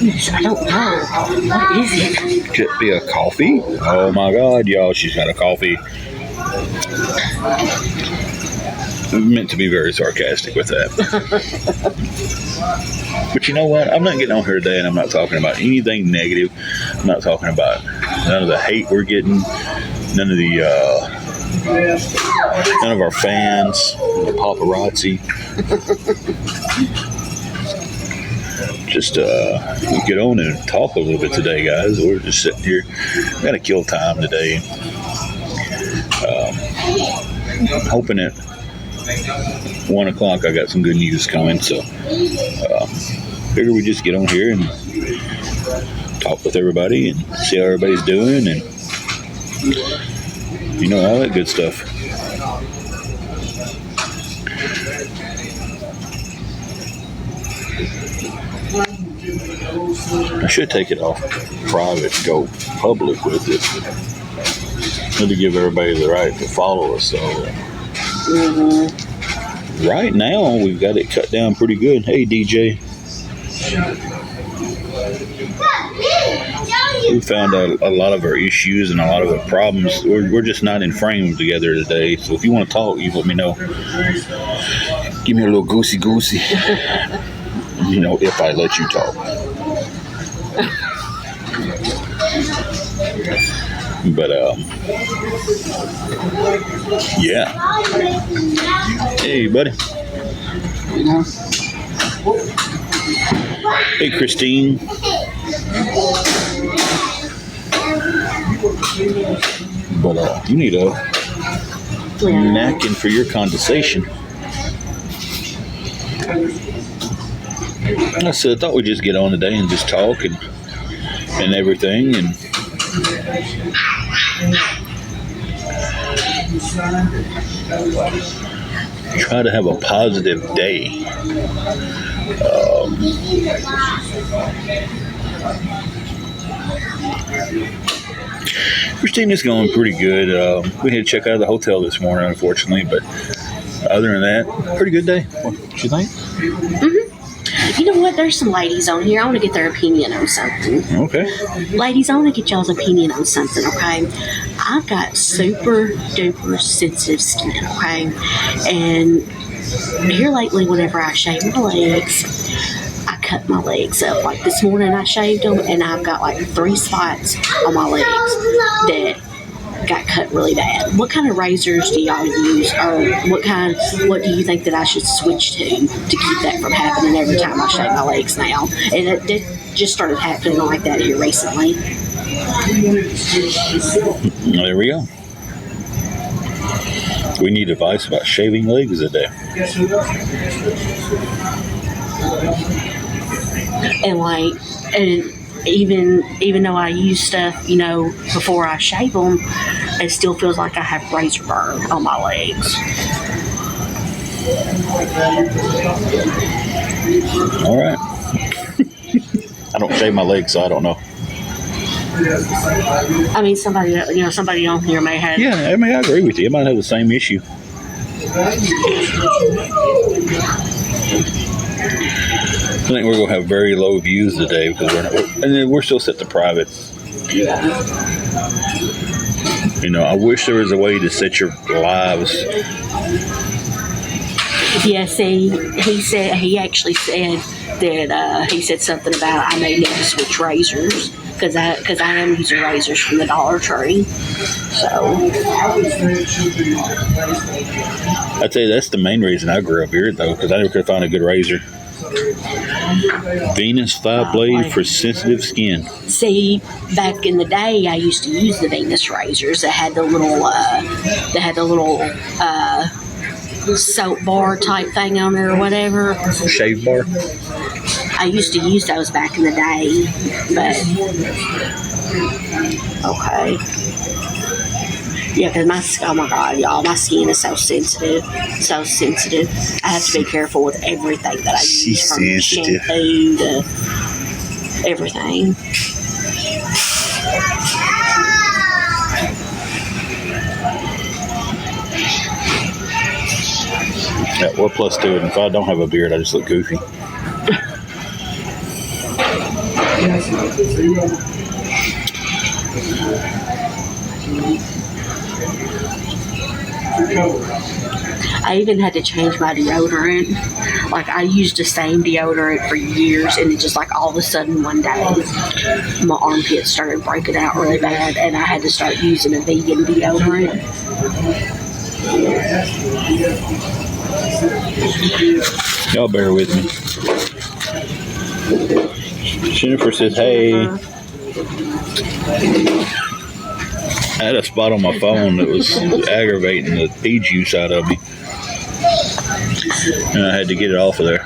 I don't know. What is it? Could be a coffee. Oh my God, y'all, she's got a coffee. Meant to be very sarcastic with that. But you know what? I'm not getting on here today and I'm not talking about anything negative. I'm not talking about none of the hate we're getting, none of our fans, the paparazzi. Just get on and talk a little bit today, guys. We're just sitting here. We're going to kill time today. Hoping at 1 o'clock I got some good news coming. So figure we just get on here and talk with everybody and see how everybody's doing and, you know, all that good stuff. I should take it off private and go public with it. To give everybody the right to follow us. So right now we've got it cut down pretty good. Hey DJ, we found out a lot of our issues and a lot of our problems. We're just not in frame together today. So if you want to talk, you let me know. Give me a little goosey. You know, if I let you talk. But yeah. Hey, buddy. Hey, Christine. But you need a napkin for your condensation. I said, I thought we'd just get on today and just talk and everything and try to have a positive day. Christina's going pretty good. We had to check out of the hotel this morning, unfortunately, but other than that, pretty good day. What you think? Mm-hmm. You know what? There's some ladies on here. I want to get their opinion on something. Okay. Ladies, I want to get y'all's opinion on something, okay? I've got super duper sensitive skin, okay? And here lately, whenever I shave my legs, I cut my legs up. Like this morning, I shaved them, and I've got like 3 spots on my legs that got cut really bad. What kind of razors do y'all use, or what do you think that I should switch to keep that from happening every time I shave my legs now? And it just started happening like that here recently. There we go. We need advice about shaving legs today. And even though I use stuff, you know, before I shave them, it still feels like I have razor burn on my legs. All right. I don't shave my legs, so I don't know. I mean, somebody on here may have. Yeah, I mean, I agree with you. It might have the same issue. I think we're going to have very low views today because we're still set to private. Yeah. You know, I wish there was a way to set your lives. Yeah, see, he actually said that he said something about I may need to switch razors because I am using razors from the Dollar Tree. So I'd say that's the main reason I grew up here, though, because I never could find a good razor. Venus 5-blade for sensitive skin. See, back in the day, I used to use the Venus razors that had the little soap bar type thing on there or whatever. Shave bar. I used to use those back in the day, but okay. Yeah, because oh my God, y'all, my skin is so sensitive. So sensitive. I have to be careful with everything that I use, from sensitive. shampoo to everything. Yeah, well, plus two, and if I don't have a beard, I just look goofy. I even had to change my deodorant. Like, I used the same deodorant for years, and it just, like, all of a sudden one day, my armpits started breaking out really bad, and I had to start using a vegan deodorant. Y'all bear with me. Jennifer says, hey. I had a spot on my phone that was aggravating the pea juice out of me. And I had to get it off of there.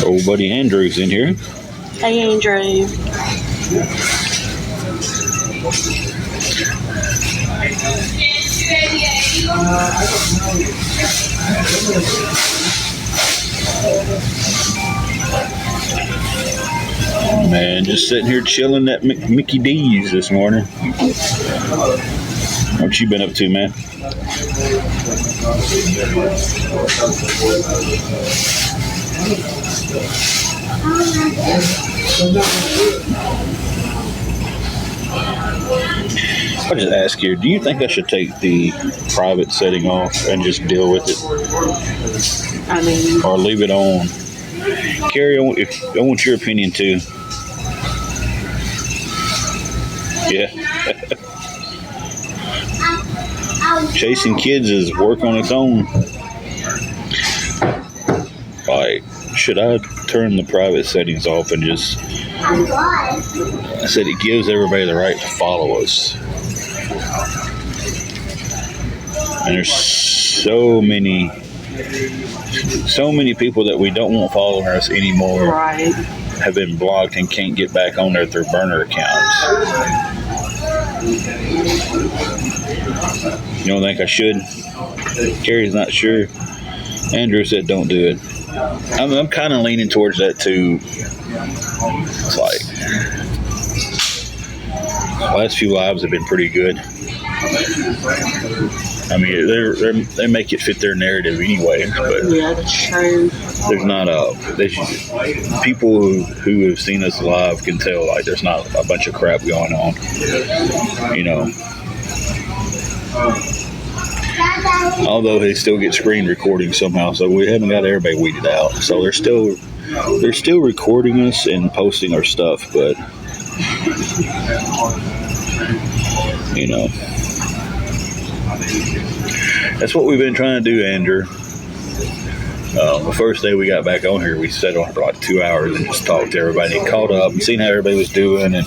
Old buddy Andrew's in here. Hey, Andrew. Man, just sitting here chilling at Mickey D's this morning. What you been up to, man? I'll just ask here, do you think I should take the private setting off and just deal with it? I mean, or leave it on? Carrie, I want your opinion too. Yeah. Chasing kids is work on its own. Like, should I turn the private settings off and just... I said it gives everybody the right to follow us. And there's so many people that we don't want following us anymore. right. Have been blocked and can't get back on there through burner accounts. You don't think I should? Carrie's not sure. Andrew said don't do it. I'm kind of leaning towards that too. It's like, the last few lives have been pretty good. I mean, they make it fit their narrative anyway. But Yeah, that's true. there's not people who have seen us live can tell, like, there's not a bunch of crap going on. You know. Although they still get screen recording somehow, so we haven't got everybody weeded out. So they're still recording us and posting our stuff, but you know, that's what we've been trying to do, Andrew. The first day we got back on here, we sat on for like 2 hours and just talked to everybody, and caught up and seen how everybody was doing, and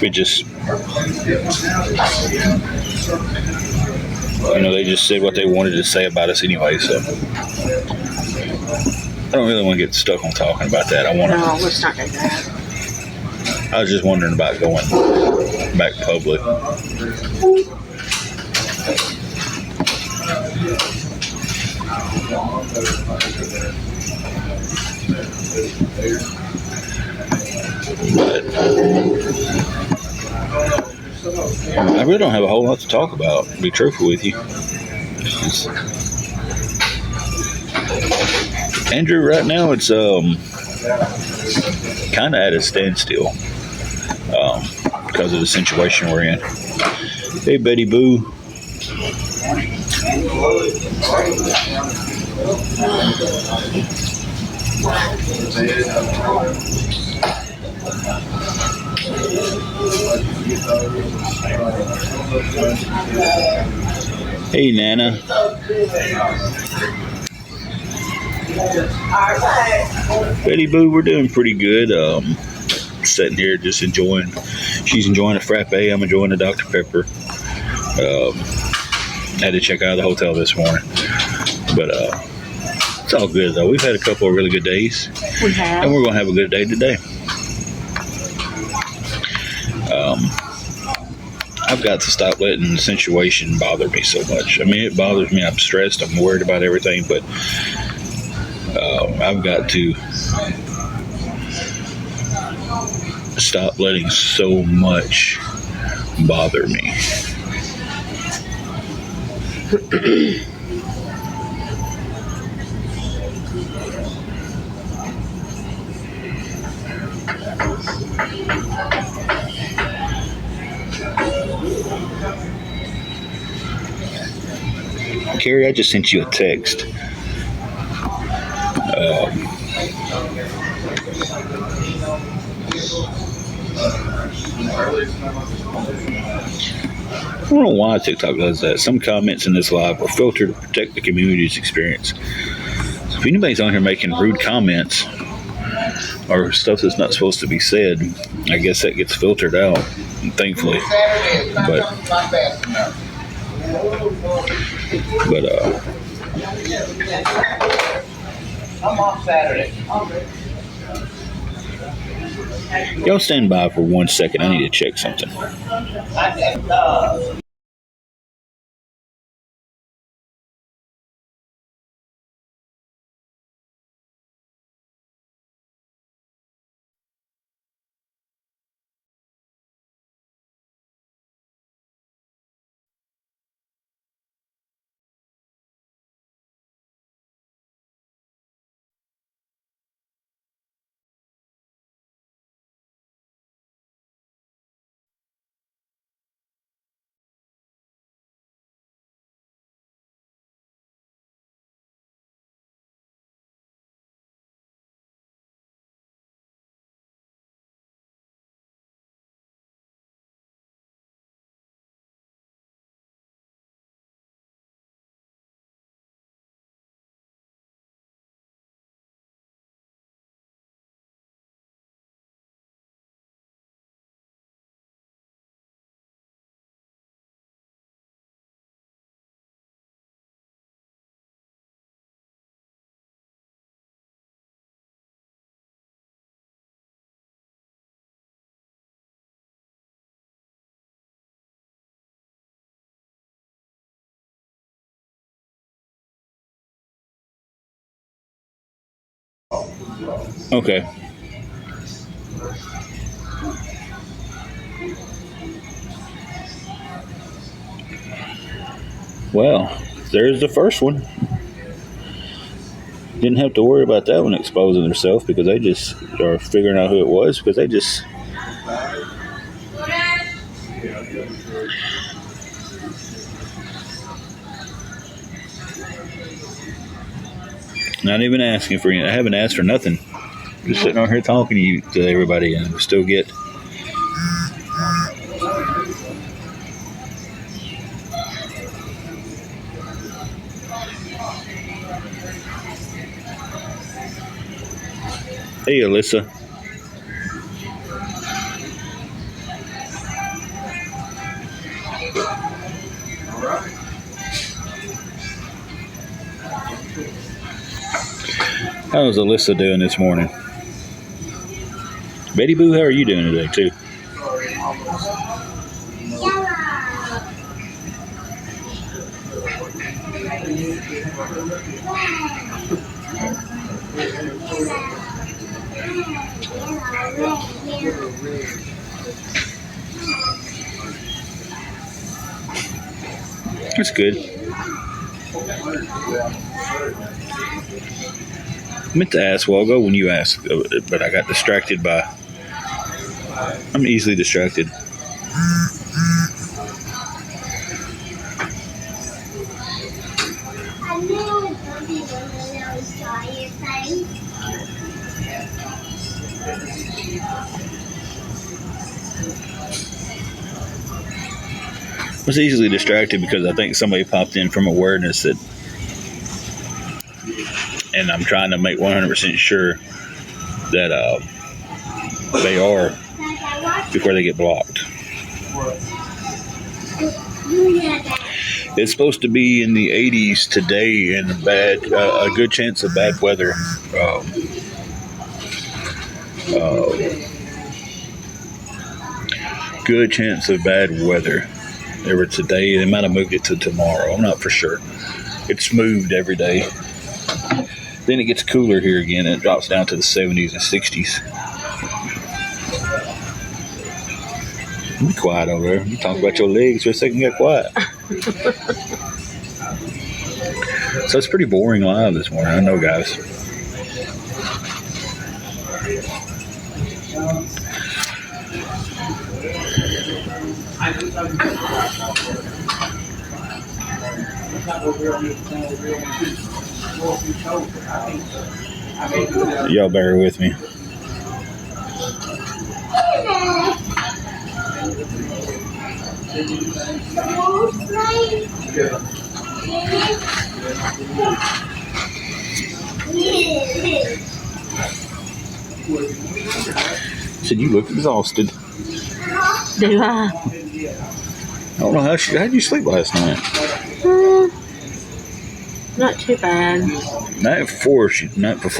it just, you know, they just said what they wanted to say about us anyway, so I don't really want to get stuck on talking about that. No, let's not do that. I was just wondering about going back public. But I really don't have a whole lot to talk about, to be truthful with you. Andrew, right now it's kind of at a standstill because of the situation we're in. Hey, Betty Boo. Hey, Nana. Betty Boo, we're doing pretty good. Sitting here just enjoying. She's enjoying a frappe. I'm enjoying a Dr. Pepper. Had to check out of the hotel this morning, but it's all good though. We've had a couple of really good days. We have. And we're going to have a good day today. I've got to stop letting the situation bother me so much. I mean, it bothers me. I'm stressed. I'm worried about everything, but I've got to stop letting so much bother me. Carrie, I just sent you a text. I don't know why TikTok does that. Some comments in this live are filtered to protect the community's experience. So if anybody's on here making rude comments or stuff that's not supposed to be said, I guess that gets filtered out, thankfully. But I'm off Saturday. y'all stand by for 1 second. I need to check something. Okay. Well, there's the first one. Didn't have to worry about that one exposing herself because they just are figuring out who it was because they just. Not even asking for anything. I haven't asked for nothing. Just sitting on here talking to everybody and still get. Hey, Alyssa. How's Alyssa doing this morning? Betty Boo, how are you doing today, too? That's good. I meant to ask, well, I'll go when you ask, but I got distracted by. I'm easily distracted. I was easily distracted because I think somebody popped in from awareness that, and I'm trying to make 100% sure that they are before they get blocked. It's supposed to be in the 80s today and a good chance of bad weather. Good chance of bad weather. They were today. They might have moved it to tomorrow. I'm not for sure. It's moved every day. Then it gets cooler here again and it drops down to the 70s and 60s. Be quiet over there. You talk about your legs for a second, get quiet. So it's pretty boring live this morning. I know, guys. Y'all bear with me. Said you look exhausted. Do I? I don't know how'd you sleep last night? Not too bad. Night before she didn't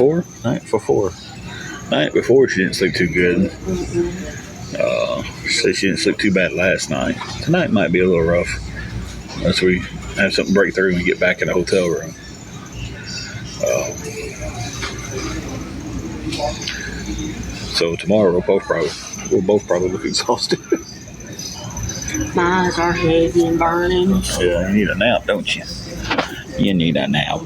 sleep too good. So she didn't sleep too bad last night. Tonight might be a little rough. Unless we have something break through and we get back in the hotel room. So tomorrow we'll both probably look exhausted. My eyes are heavy and burning. Yeah, you need a nap, don't you? You need a nap.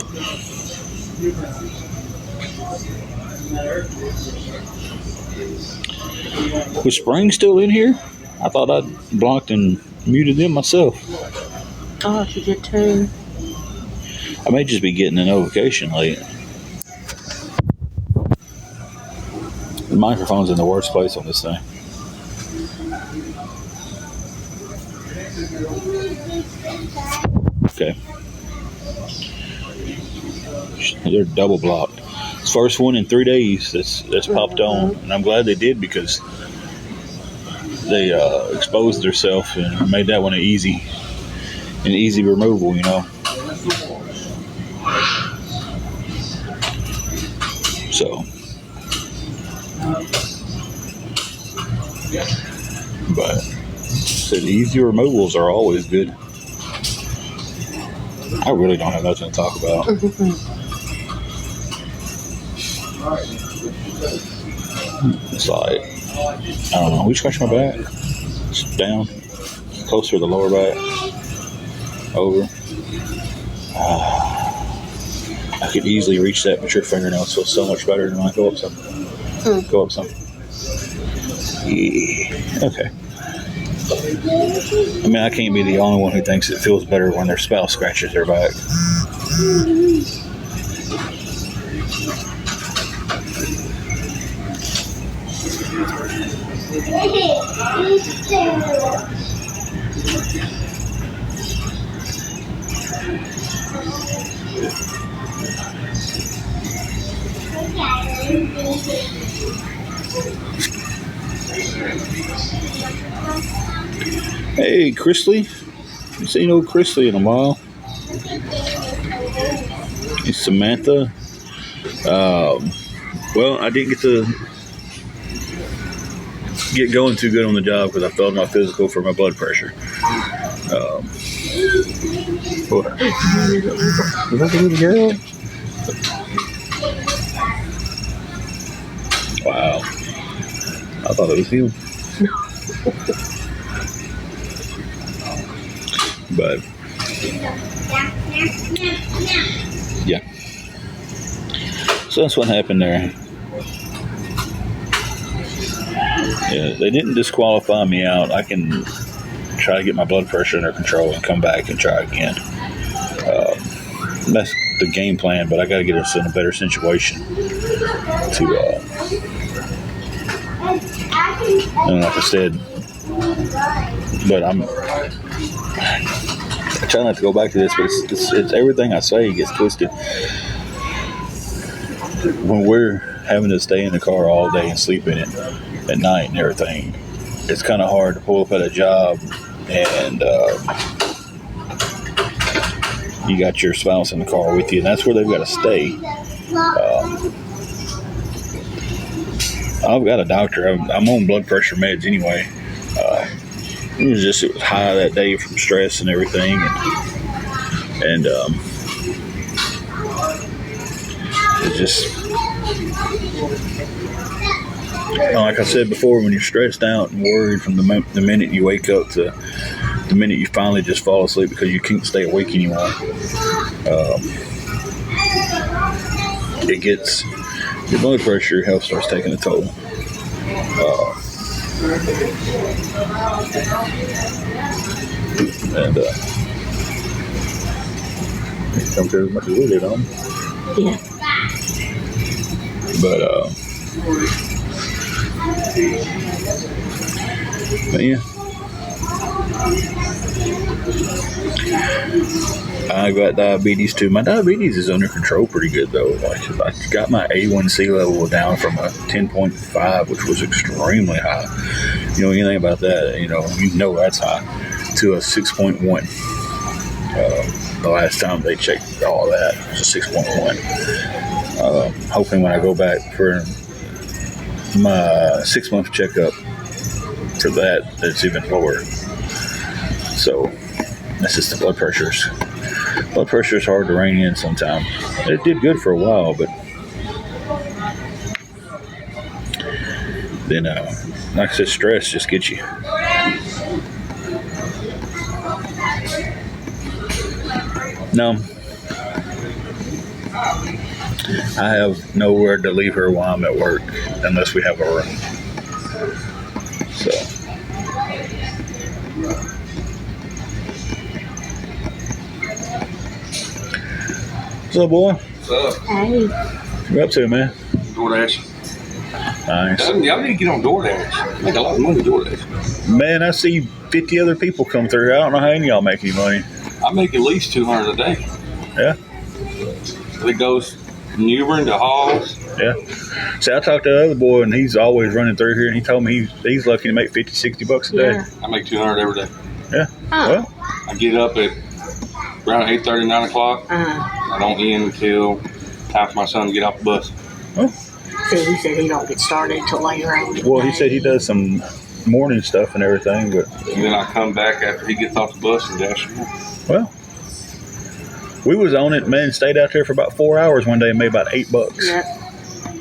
Was Spring still in here? I thought I'd blocked and muted them myself. Oh, she did too. I may just be getting a notification late. The microphone's in the worst place on this thing. Okay. They're double blocked. It's the first one in 3 days that's popped on, and I'm glad they did because they exposed themselves and made that one an easy removal, you know. So, but said easy removals are always good. I really don't have nothing to talk about. It's like, I don't know. We scratch my back. It's down. Closer to the lower back. Over. I could easily reach that, but your fingernails feel so much better than when I go up some. Go up some. Yeah. Okay. I mean, I can't be the only one who thinks it feels better when their spouse scratches their back. Hey, Chrisley. Haven't seen old Chrisley in a while. It's Samantha. Well, I didn't get going too good on the job because I failed my physical for my blood pressure. What? Is that the little girl? Wow. I thought it was him. But yeah. So that's what happened there. Yeah, they didn't disqualify me out. I can try to get my blood pressure under control and come back and try again. That's the game plan, but I got to get us in a better situation to and like I said, but I try not to go back to this, but it's everything I say gets twisted. When we're having to stay in the car all day and sleep in it at night and everything, it's kind of hard to pull up at a job and you got your spouse in the car with you, and that's where they've got to stay. I've got a doctor. I'm on blood pressure meds anyway. It was high that day from stress and everything, and it just Like I said before, when you're stressed out and worried from the minute you wake up to the minute you finally just fall asleep because you can't stay awake anymore, your blood pressure, your health starts taking a toll. And don't care as much as we did on. Yeah. But yeah. I got diabetes too. My diabetes is under control pretty good though. Like I got my A1C level down from a 10.5, which was extremely high. You know anything about that? You know that's high, to a 6.1. The last time they checked all that, it was a 6.1. Hoping when I go back for my 6-month checkup for that, it's even lower. So that's just the blood pressures. Blood pressure is hard to rein in sometimes. It did good for a while, but then, like I said, stress just gets you. No, I have nowhere to leave her while I'm at work unless we have a room. So. What's up, boy? What's up? Hey. What you up to, man? DoorDash. Nice. Y'all need to get on DoorDash. Make a lot of money DoorDash. Man, I see 50 other people come through. I don't know how any of y'all make any money. I make at least $200 a day. Yeah? It goes from Newbern to Halls. Yeah. See, I talked to the other boy, and he's always running through here, and he told me he's lucky to make $50-$60 a day. Yeah. I make $200 every day. Yeah. Oh. Well, I get up at around 8:30, 9 o'clock. I don't end until time for my son to get off the bus. well, See, he said he don't get started until later on. well, he said he does some morning stuff and everything, but And then I come back after he gets off the bus and dash him. well, we was on it, man. Stayed out there for about 4 hours one day and made about $8. Yep.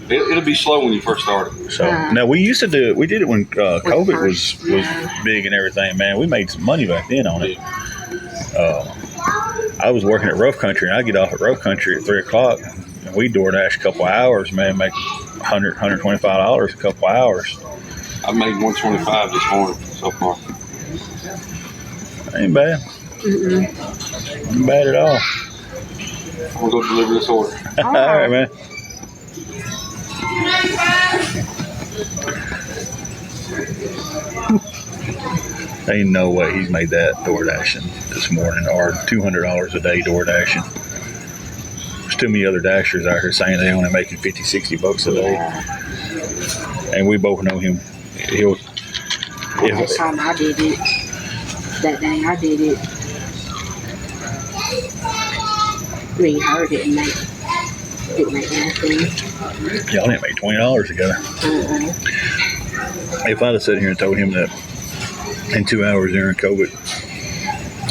It'll be slow when you first start it. So now we used to do it. We did it when COVID was first, big and everything. Man, we made some money back then on it. I was working at Rough Country, and I get off at Rough Country at 3 o'clock. And we DoorDash a couple hours, man, make $125 a couple hours. I made $125 this morning so far. Ain't bad. Ain't bad at all. I'm gonna go deliver this order. All right, man. Ain't no way he's made that DoorDashing this morning, or $200 a day DoorDashing. There's too many other dashers out here saying they only making $50-$60 a day, and we both know him. Last time I did it, that day I did it, me and her didn't make anything. Y'all didn't make $20 together. If I'd have sat here and told him that in 2 hours during COVID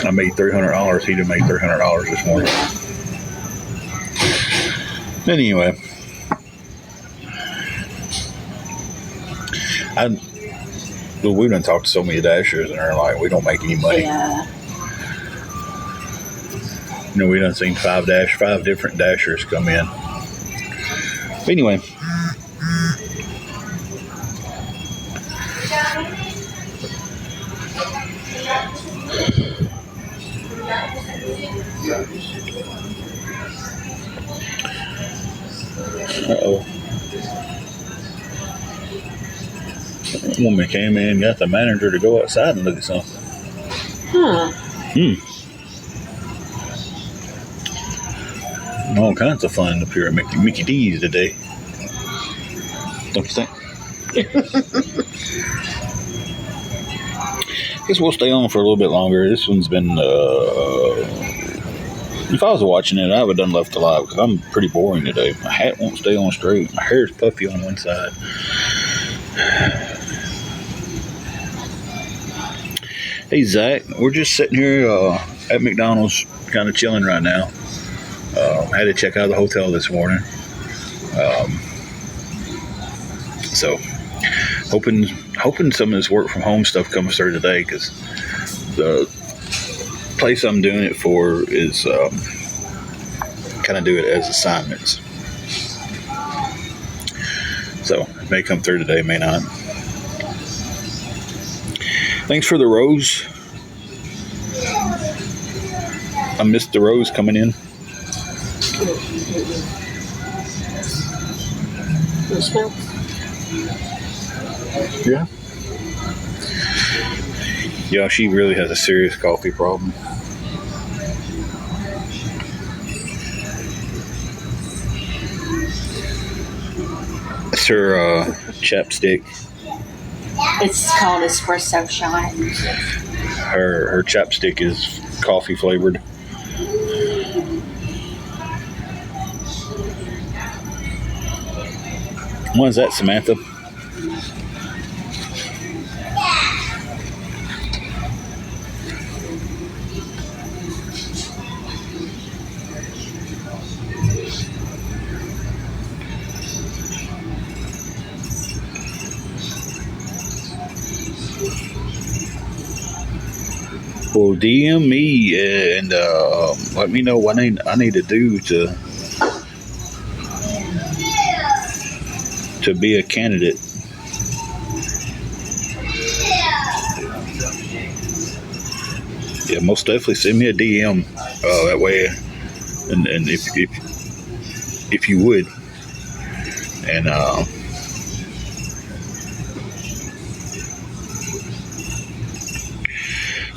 I made $300, he'd have made $300 this morning. Anyway, we done talked to so many dashers and they're like, we don't make any money. Yeah. You know, we done seen 5 different dashers come in. But anyway. Uh-oh. That woman came in and got the manager to go outside and look at something. Huh. All kinds of fun up here at Mickey D's today. Don't you think? Guess we'll stay on for a little bit longer. This one's been, if I was watching it, I would have done left alive because I'm pretty boring today. My hat won't stay on straight. My hair's puffy on one side. Hey, Zach, we're just sitting here at McDonald's kind of chilling right now. I had to check out of the hotel this morning. So Hoping some of this work from home stuff comes through today, because the place I'm doing it for is kind of do it as assignments. So it may come through today, may not. Thanks for the rose. I missed the rose coming in. You smell? Yeah. Yeah, she really has a serious coffee problem. It's her chapstick. It's called espresso shot. Her chapstick is coffee flavored. What is that, Samantha? Well, DM me and let me know what I need to do to be a candidate. Yeah, most definitely send me a DM that way, and if you would, and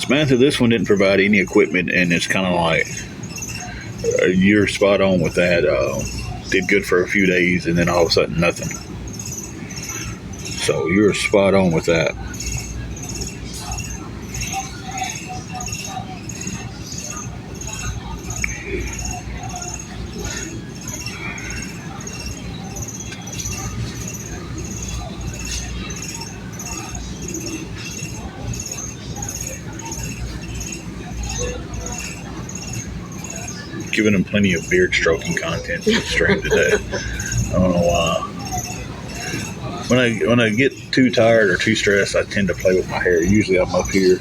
Samantha, this one didn't provide any equipment, and it's kind of like you're spot on with that. Did good for a few days, and then all of a sudden nothing. So you're spot on with that. Giving them plenty of beard stroking content to stream today. I don't know why. When I get too tired or too stressed, I tend to play with my hair. Usually I'm up here.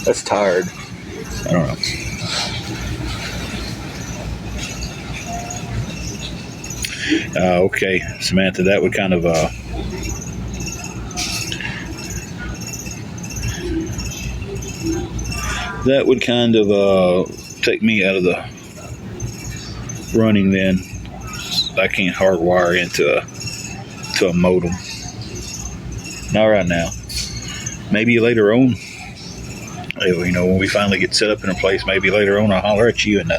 That's tired. I don't know. Okay, Samantha, that would kind of take me out of the running. Then I can't hardwire into a modem. Not right now. Maybe later on. You know, when we finally get set up in a place, maybe later on I'll holler at you and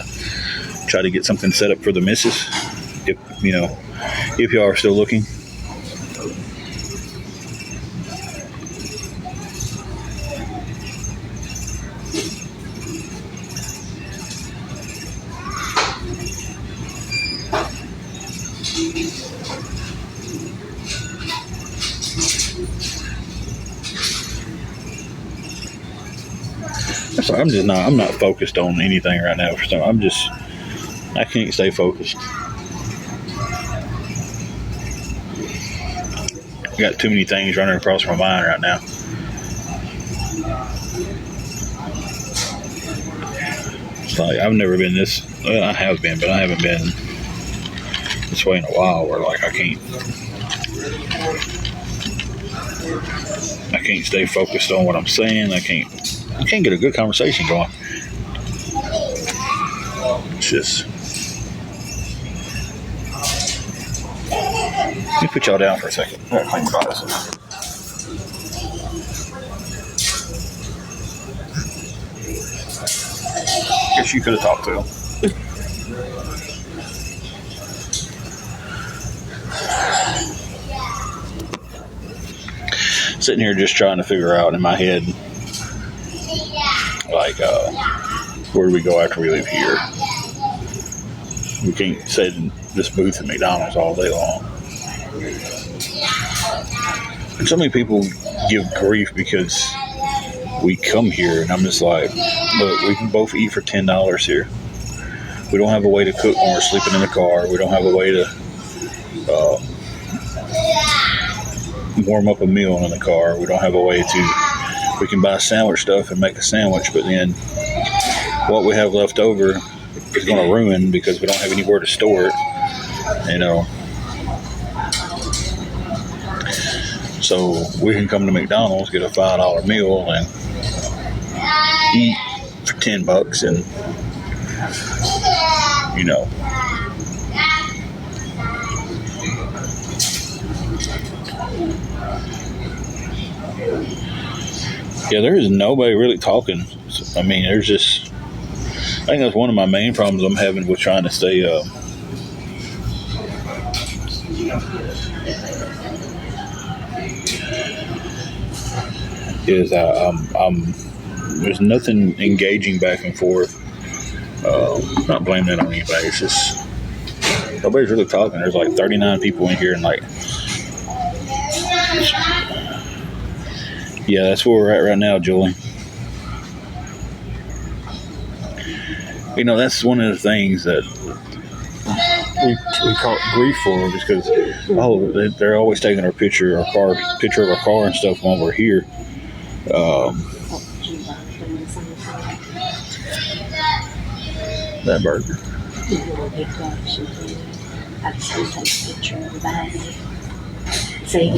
try to get something set up for the missus. If y'all are still looking. I'm just not. I'm not focused on anything right now. I can't stay focused. I got too many things running across my mind right now. It's like I've never been this. Well, I have been, but I haven't been this way in a while. Where like I can't stay focused on what I'm saying. I can't get a good conversation going. It's just. Let me put y'all down for a second. I gotta clean my glasses. Guess you could have talked to him. Sitting here just trying to figure out in my head, like, where do we go after we leave here? We can't sit in this booth at McDonald's all day long. And so many people give grief because we come here, and I'm just like, look, we can both eat for $10 here. We don't have a way to cook when we're sleeping in the car. We don't have a way to warm up a meal in the car. We don't have a way to. We can buy sandwich stuff and make a sandwich, but then what we have left over is going to ruin because we don't have anywhere to store it. You know. So we can come to McDonald's, get a $5 meal, and eat for $10, and you know. Yeah, there is nobody really talking. I mean, there's just. I think that's one of my main problems I'm having with trying to stay. Is I'm there's nothing engaging back and forth. Not blaming it on anybody. It's just nobody's really talking. There's like 39 people in here, and like, yeah, that's where we're at right now, Julie. You know, that's one of the things that we call it grief for, just because they're always taking our picture of our car and stuff when we're here. That burger. I just want to take a picture of the bag. See?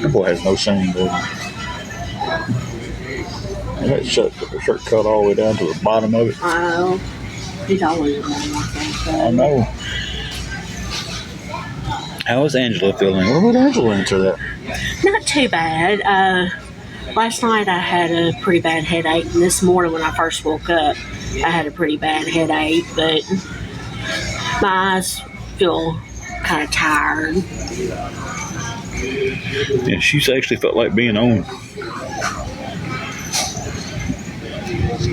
That boy has no shame, does he? And that shirt cut all the way down to the bottom of it. I know. He's always a man like that. I know. How is Angela feeling? What would Angela answer that? Not too bad. Last night I had a pretty bad headache, and this morning when I first woke up, I had a pretty bad headache, but my eyes feel kind of tired. Yeah, she's actually felt like being on.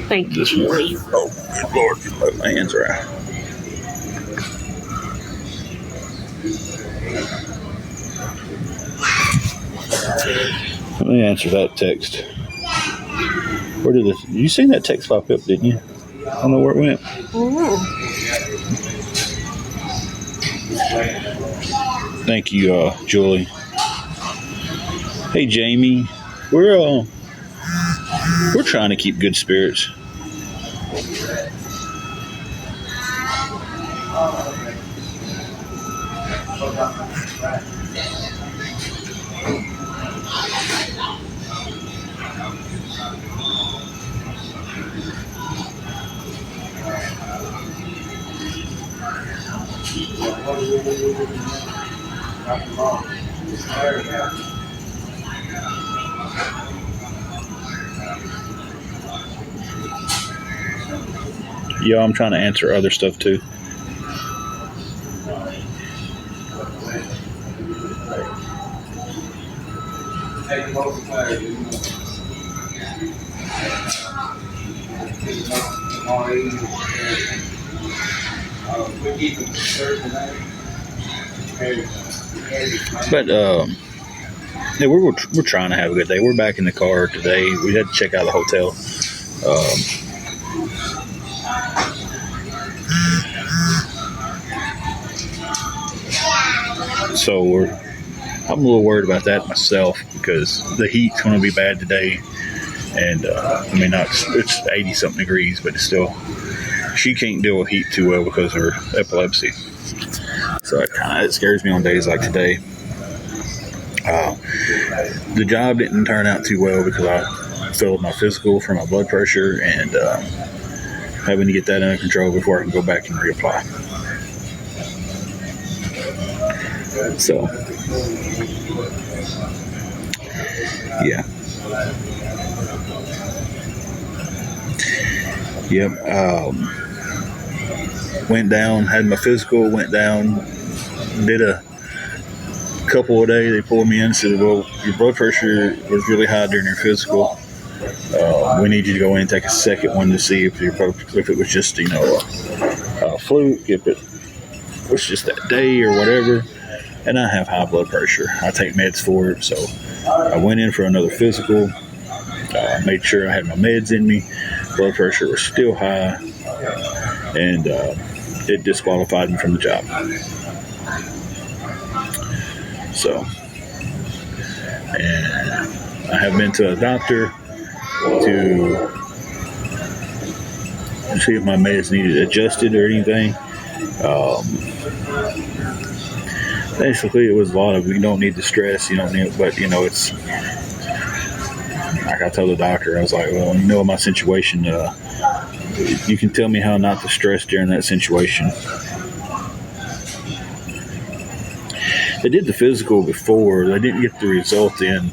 Thank you, Julie. Oh, good Lord. My hands are out. Let me answer that text. Where did this? You seen that text pop up, didn't you? I don't know where it went. Oh. Thank you, Julie. Hey, Jamie. We're trying to keep good spirits. Yeah, I'm trying to answer other stuff too. But yeah, we're trying to have a good day. We're back in the car today. We had to check out the hotel. So I'm a little worried about that myself because the heat's going to be bad today. And I mean, it's 80 something degrees, but it's still, she can't deal with heat too well because of her epilepsy. So it scares me on days like today. The job didn't turn out too well because I failed my physical for my blood pressure and having to get that under control before I can go back and reapply. So, yeah. Yep. Went down, had my physical, went down, did a couple of days. They pulled me in and said, well, your blood pressure was really high during your physical. We need you to go in and take a second one to see if it was just, a fluke, if it was just that day or whatever. And I have high blood pressure. I take meds for it. So I went in for another physical, made sure I had my meds in me. blood pressure was still high, and it disqualified me from the job. So, and I have been to a doctor to see if my meds needed adjusted or anything. Basically, it was a lot of, you don't need the stress, you don't need, but it's like I told the doctor, I was like, well, my situation, you can tell me how not to stress during that situation. They did the physical before, they didn't get the result in.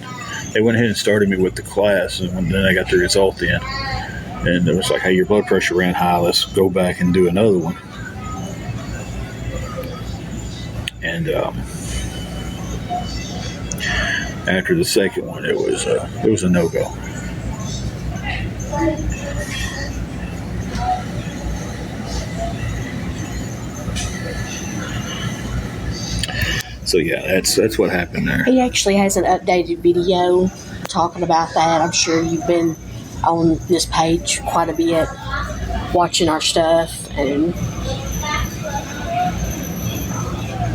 They went ahead and started me with the class, and then I got the result in. And it was like, hey, your blood pressure ran high, let's go back and do another one. And after the second one, it was a no-go. So yeah, that's what happened there. He actually has an updated video talking about that. I'm sure you've been on this page quite a bit, watching our stuff. And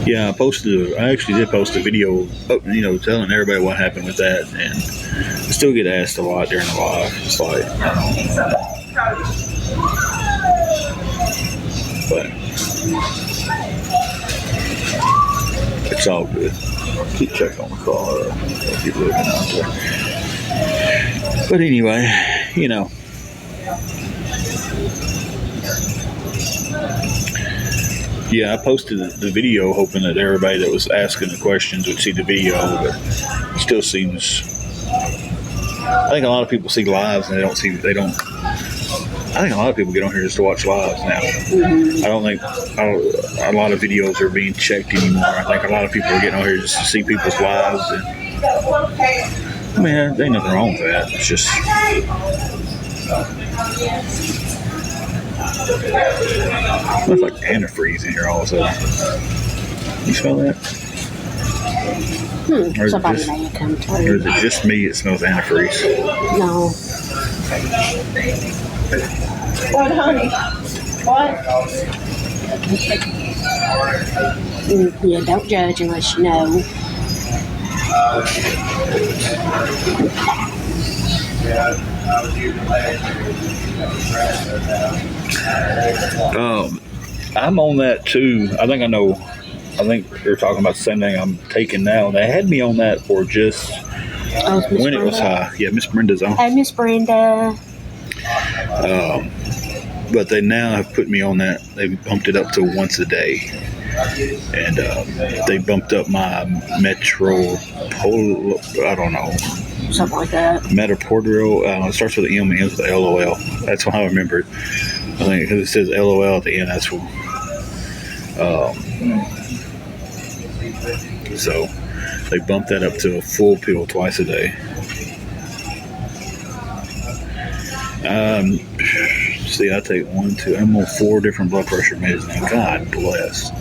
yeah, I actually did post a video, telling everybody what happened with that, and I still get asked a lot during the live. It's like, but it's all good. Keep checking on the car. Keep looking out there. But anyway, yeah, I posted the video hoping that everybody that was asking the questions would see the video, but it still seems. I think a lot of people see lives and they don't. I think a lot of people get on here just to watch lives now. I don't think a lot of videos are being checked anymore. I think a lot of people are getting on here just to see people's lives. And, I mean, there ain't nothing wrong with that. It's just. It's like antifreeze in here all of a sudden. You smell that? Somebody may have come to or is it just me? It smells antifreeze. No. What, honey? What? Yeah, don't judge unless you know. I'm on that too. I think I know. I think they're talking about the same thing I'm taking now. They had me on that for just when it was high. Yeah, Miss Brenda's on. Hey, Miss Brenda. But they now have put me on that. They bumped it up to once a day. And they bumped up my I don't know. Something like that. Metaportero. It starts with an M and ends with a LOL. That's what I remember. I think because it says LOL at the end, that's what. So they bumped that up to a full pill twice a day. See, I take 1, 2. I'm on 4 different blood pressure meds now. God bless.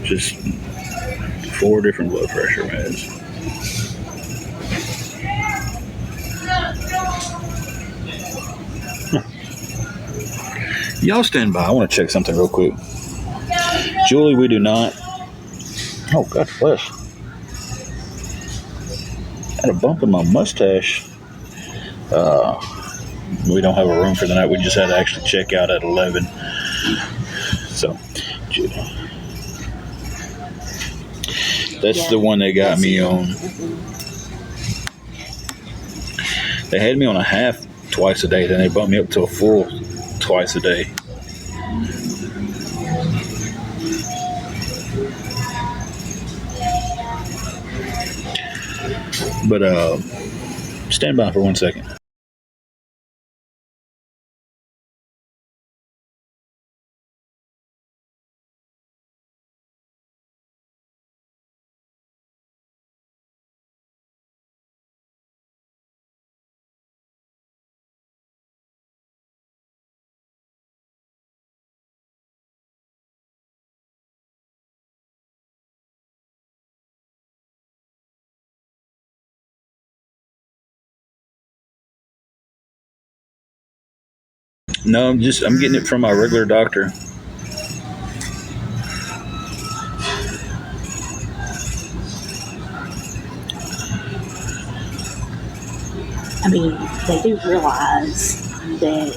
Just 4 different blood pressure meds. Y'all stand by. I want to check something real quick. Julie, we do not. Oh, God bless. I had a bump in my mustache. We don't have a room for the night. We just had to actually check out at 11. So, that's the one they got me on. They had me on a half twice a day. Then they bumped me up to a full twice a day. But stand by for 1 second. No, I'm getting it from my regular doctor. I mean, they do realize that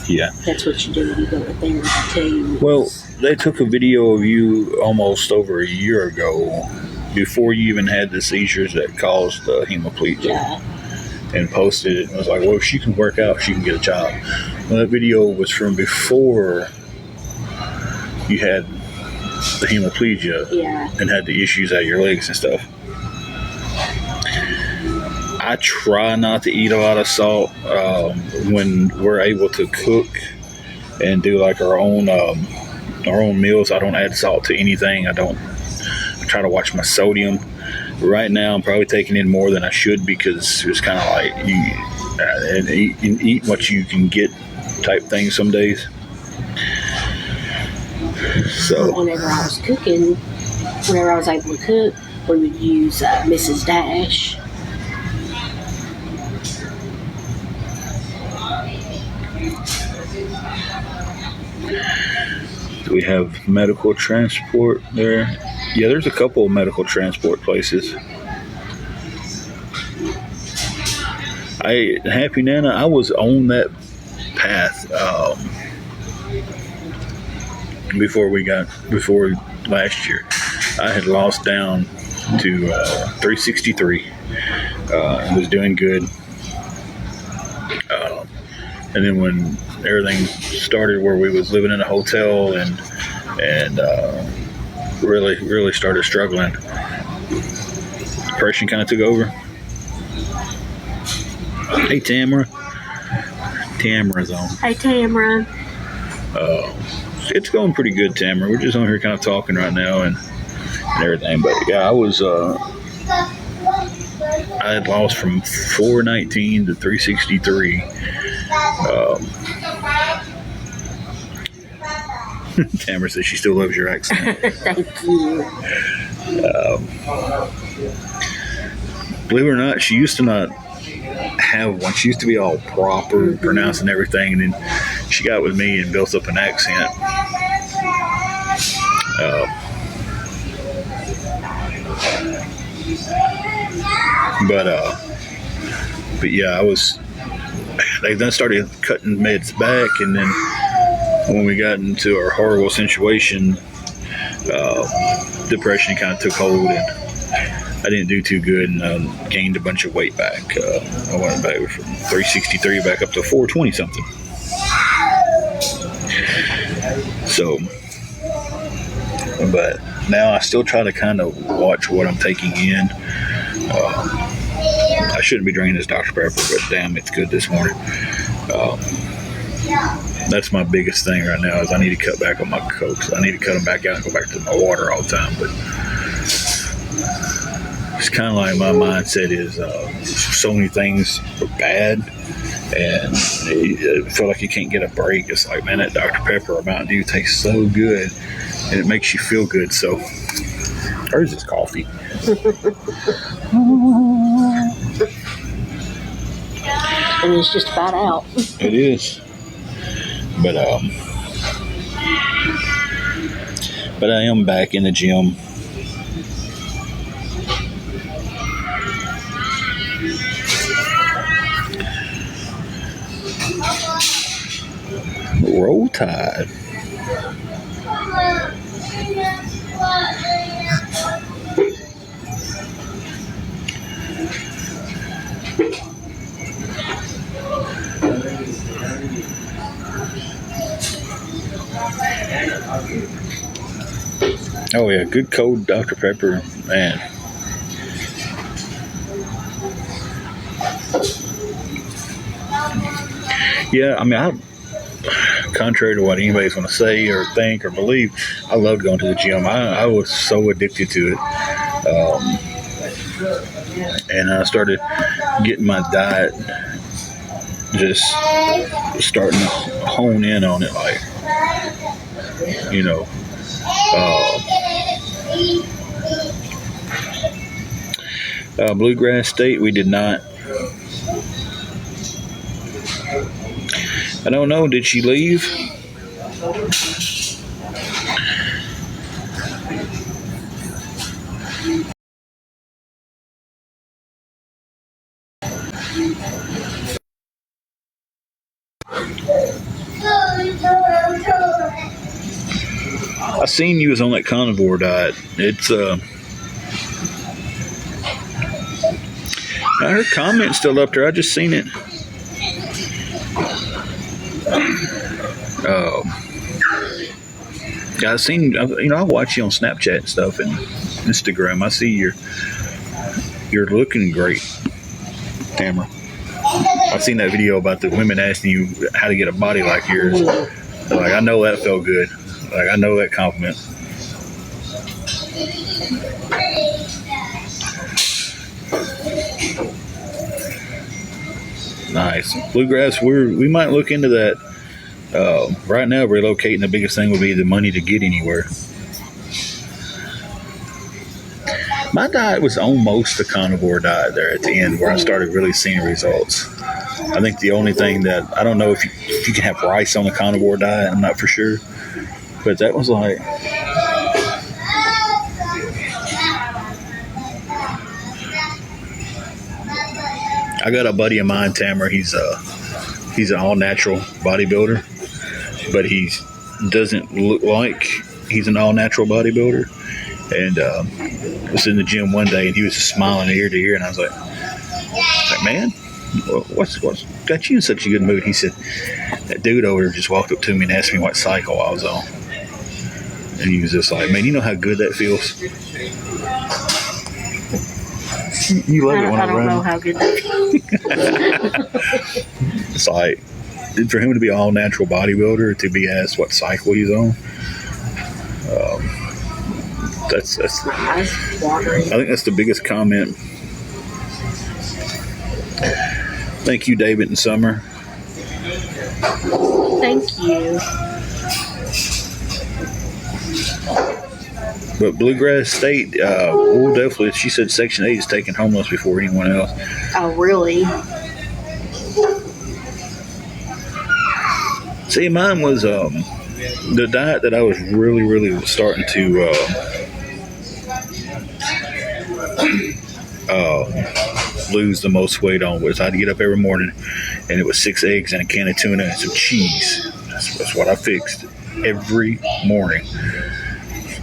Yeah. that's what you do when you go to therapy too. Well, they took a video of you almost over a year ago, before you even had the seizures that caused the hemiplegia, Yeah. and posted it. And was like, well, if she can work out, she can get a job. Well, that video was from before you had the hemiplegia Yeah. and had the issues at your legs and stuff. I try not to eat a lot of salt when we're able to cook and do like our own meals. I don't add salt to anything. I try to watch my sodium. Right now, I'm probably taking in more than I should, because it's kind of like you eat what you can get type thing some days. So whenever I was cooking, whenever I was able to cook, we would use Mrs. Dash. we have medical transport there. Yeah, there's a couple of medical transport places. Happy Nana, I was on that path before last year. I had lost down to 363. I was doing good. And then when everything started, where we was living in a hotel and really started struggling, depression kind of took over. Hey, Tamara. Tamara's on. Hey, Tamara. It's going pretty good, Tamara. We're just on here kind of talking right now and everything. But yeah, I had lost from 419 to 363. Tamara says she still loves your accent. Thank you. Believe it or not, she used to not have one. She used to be all proper, pronouncing everything, and then she got with me and built up an accent. But yeah, they then started cutting meds back, and then when we got into our horrible situation, depression kind of took hold, and I didn't do too good, and gained a bunch of weight back. I went back from 363 back up to 420 something. So, but now I still try to kind of watch what I'm taking in. I shouldn't be drinking this Dr. Pepper, but damn, it's good this morning. That's my biggest thing right now, is I need to cut back on my Cokes. I need to cut them back out and go back to my water all the time. But it's kind of like my mindset is so many things are bad, and I feel like you can't get a break. It's like, man, that Dr. Pepper or Mountain Dew tastes so good, and it makes you feel good. So, where's this coffee? And it's just about out. It is. But I am back in the gym. Roll Tide. Oh yeah, good cold Dr. Pepper, man. Yeah, I mean, contrary to what anybody's going to say or think or believe, I loved going to the gym. I was so addicted to it. And I started getting my diet, just starting to hone in on it, like, you know, Bluegrass State, we did not I don't know. Did she leave? I seen you was on that carnivore diet. It's her comment's still up there. I just seen it. Yeah, I seen. I watch you on Snapchat and stuff and Instagram. I see you're looking great, Tamara. I seen that video about the women asking you how to get a body like yours. Like, I know that felt good. Like, I know that compliment. Nice. Bluegrass, we might look into that. Right now, relocating, the biggest thing would be the money to get anywhere. My diet was almost a carnivore diet there at the end where I started really seeing results. I think the only thing that, I don't know if you can have rice on the carnivore diet, I'm not for sure. But that was like, I got a buddy of mine, Tamara, he's an all-natural bodybuilder, but he doesn't look like he's an all-natural bodybuilder. And I was in the gym one day, and he was just smiling ear to ear, and I was like, man, what's got you in such a good mood? He said, that dude over there just walked up to me and asked me what cycle I was on. And he was just like, man, you know how good that feels? You love it when I don't know how good that feels. It's like, for him to be an all-natural bodybuilder, to be asked what cycle he's on, that's I think that's the biggest comment. Thank you, David and Summer. Thank you. But Bluegrass State, we'll definitely, she said Section 8 is taking homeless before anyone else. Oh, really? See, mine was the diet that I was really starting to lose the most weight on was I'd get up every morning and it was 6 eggs and a can of tuna and some cheese. That's what I fixed every morning.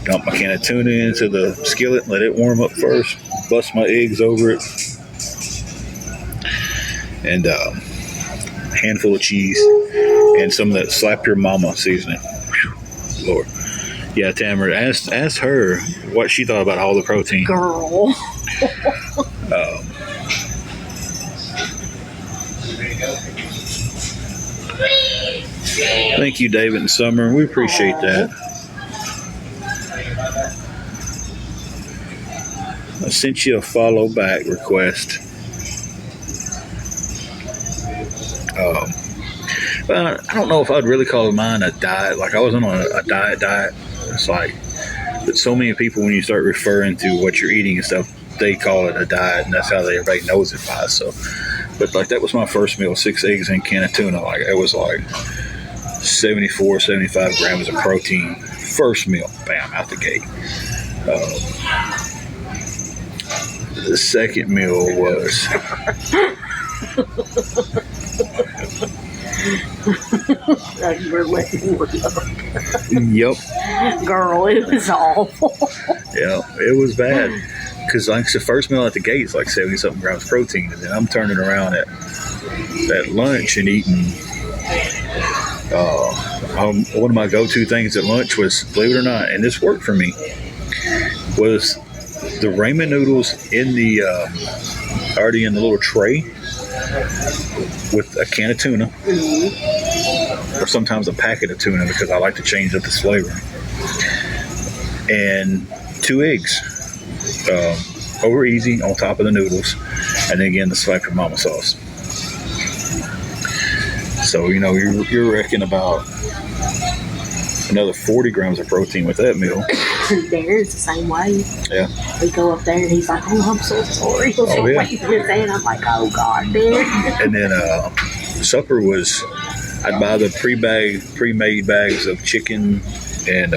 Dump my can of tuna into the skillet, let it warm up first, bust my eggs over it, and a handful of cheese and some of that Slap Your Mama seasoning. Whew, Lord. Yeah, Tamara, ask her what she thought about all the protein. Girl. Thank you, David and Summer. We appreciate that. I sent you a follow back request. But I don't know if I'd really call mine a diet. Like, I wasn't on a diet. It's like, but so many people, when you start referring to what you're eating and stuff, they call it a diet, and that's how everybody knows it by. So, but like, that was my first meal: 6 eggs and a can of tuna. Like, it was like 74, 75 grams of protein. First meal, bam, out the gate. The second meal was You're letting one up. Yep. Girl, it was awful. Yeah, it was bad. Because like the first meal at the gate is like 70-something grams of protein. And then I'm turning around at lunch and eating. One of my go-to things at lunch was, believe it or not, and this worked for me, was the ramen noodles in the already in the little tray with a can of tuna, or sometimes a packet of tuna because I like to change up this flavor, and 2 eggs over easy on top of the noodles, and then again the Slap Your Mama sauce. So you're reckoning about another 40 grams of protein with that meal. There's the same way. Yeah. We go up there and he's like, oh, I'm so sorry. He's yeah. waving his hand. I'm like, oh, God, dude. And then supper was I'd buy the pre-made bags of chicken and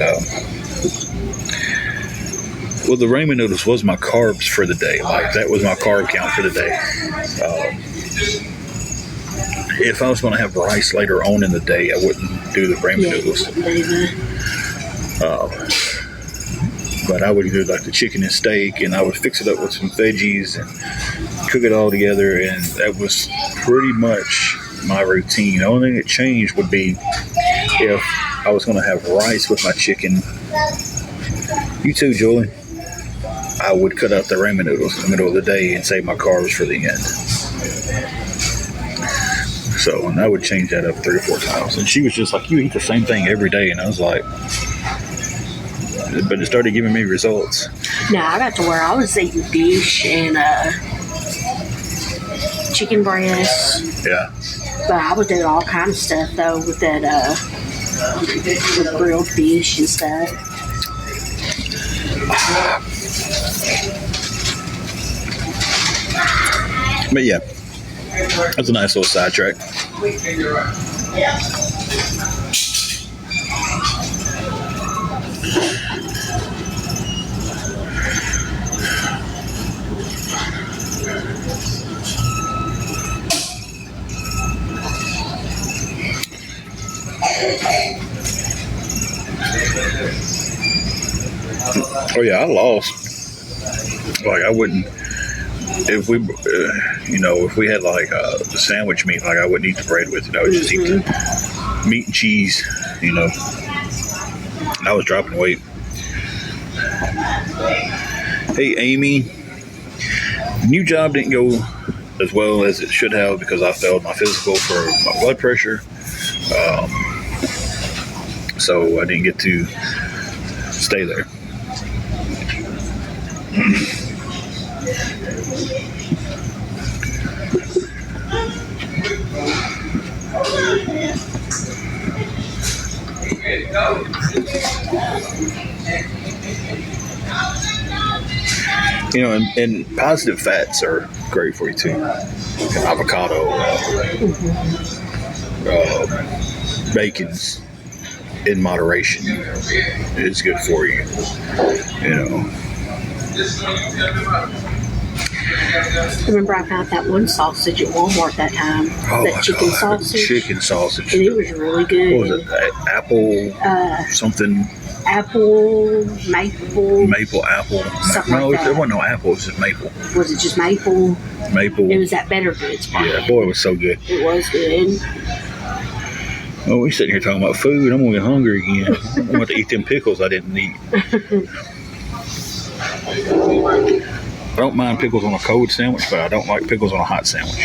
well, the ramen noodles was my carbs for the day. Like that was my carb count for the day. If I was going to have rice later on in the day, I wouldn't do the ramen noodles. But I would do like the chicken and steak, and I would fix it up with some veggies and cook it all together, and that was pretty much my routine. The only thing that changed would be if I was going to have rice with my chicken. You too, Julie. I would cut out the ramen noodles in the middle of the day and save my carbs for the end. So, and I would change that up 3 or 4 times. And she was just like, you eat the same thing every day. And I was like, but it started giving me results. No, I got to where I was eating fish and chicken breast. Yeah. But I was doing all kinds of stuff, though, with that with grilled fish and stuff. But yeah, that's a nice little sidetrack. Oh yeah, I lost. Like I wouldn't. If we, if we had like the sandwich meat, like I wouldn't eat the bread with it. I would just eat the meat and cheese. I was dropping weight. Hey, Amy, new job didn't go as well as it should have because I failed my physical for my blood pressure. So I didn't get to stay there. And positive fats are great for you too. Avocado, bacon's in moderation is good for you. Remember, I found that one sausage at Walmart that time. That chicken sausage. Chicken sausage. And it was really good. What was it? Apple something. Apple, maple. Maple, apple. Something No, like that. There wasn't no apple. It was just maple. Was it just maple? Maple. It was that Better Goods part. Yeah, boy, it was so good. It was good. Oh, we're sitting here talking about food. I'm going to get hungry again. I'm going to eat them pickles I didn't eat. I don't mind pickles on a cold sandwich, but I don't like pickles on a hot sandwich.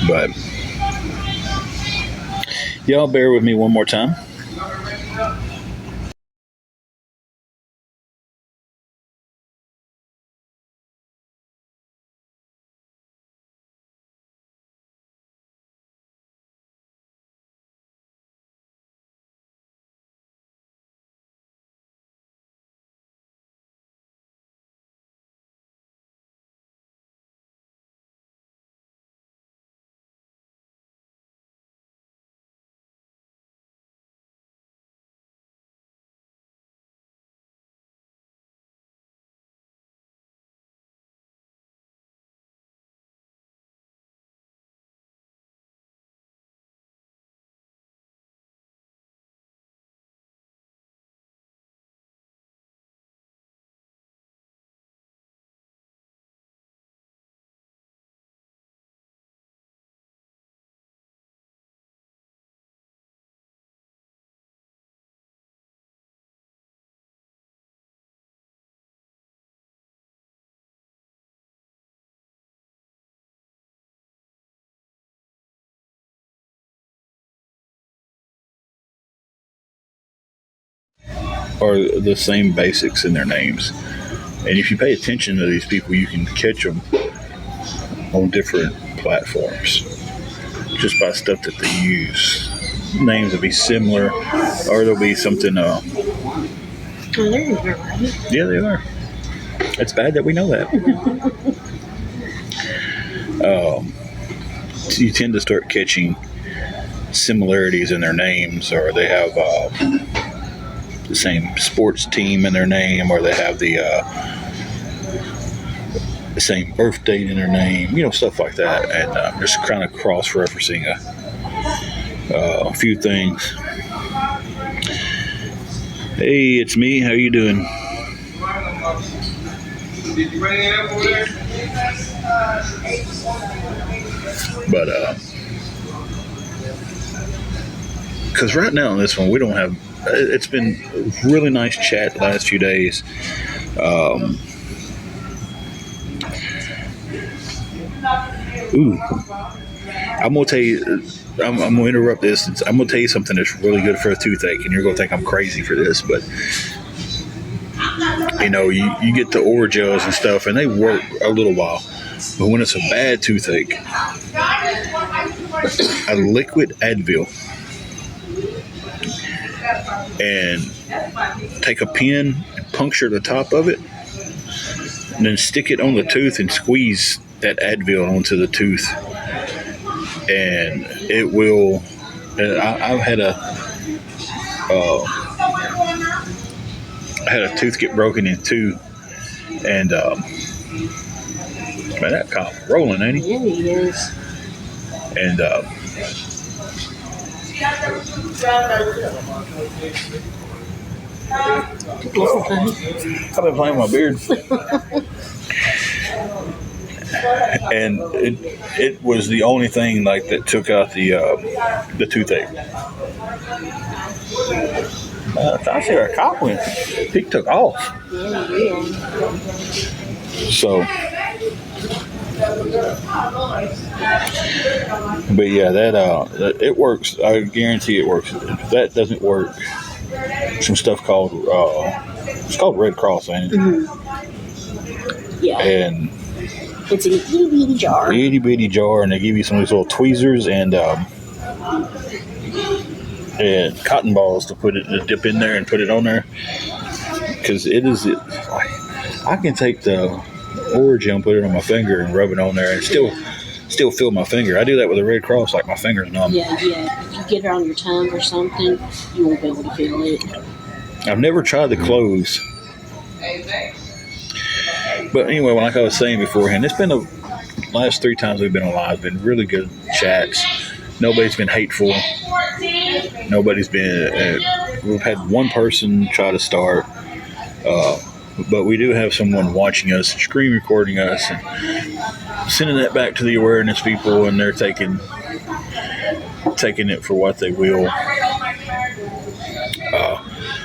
But y'all bear with me one more time. Are the same basics in their names. And if you pay attention to these people, you can catch them on different platforms just by stuff that they use. Names will be similar, or there'll be something. Oh, they're in here, right? Yeah, they are. It's bad that we know that. You tend to start catching similarities in their names, or they have the same sports team in their name, or they have the same birth date in their name, stuff like that, and just kind of cross-referencing a few things. Hey, it's me. How you doing? Did you bring it up over there? But because right now on this one we don't have. It's been a really nice chat the last few days. I'm gonna tell you. I'm gonna interrupt this. I'm gonna tell you something that's really good for a toothache, and you're gonna think I'm crazy for this, but you get the Orajels and stuff, and they work a little while. But when it's a bad toothache, a liquid Advil, and take a pin and puncture the top of it, and then stick it on the tooth and squeeze that Advil onto the tooth, and it will. I've had a tooth get broken in two, and man, that cop rolling, ain't he? Yeah, he is. And I've been playing my beard. And it was the only thing like that took out the toothache. I see where a cop went. He took off. Yeah, he did. So, but yeah, that it works. I guarantee it works. If that doesn't work, some stuff called it's called Red Cross, ain't it? Mm-hmm. Yeah. And it's an itty bitty jar. Itty bitty jar, and they give you some of these little tweezers and cotton balls to dip in there and put it on there. Because I can take the Orajel and put it on my finger and rub it on there and still feel my finger. I do that with a Red Cross, like my finger's numb. Yeah. If you get it on your tongue or something, you won't be able to feel it. I've never tried the clothes. But anyway, like I was saying beforehand, it's been the last 3 times we've been alive, been really good chats. Nobody's been hateful. Nobody's been. We've had one person try to start, but we do have someone watching us, screen recording us, and sending that back to the awareness people, and they're taking it for what they will.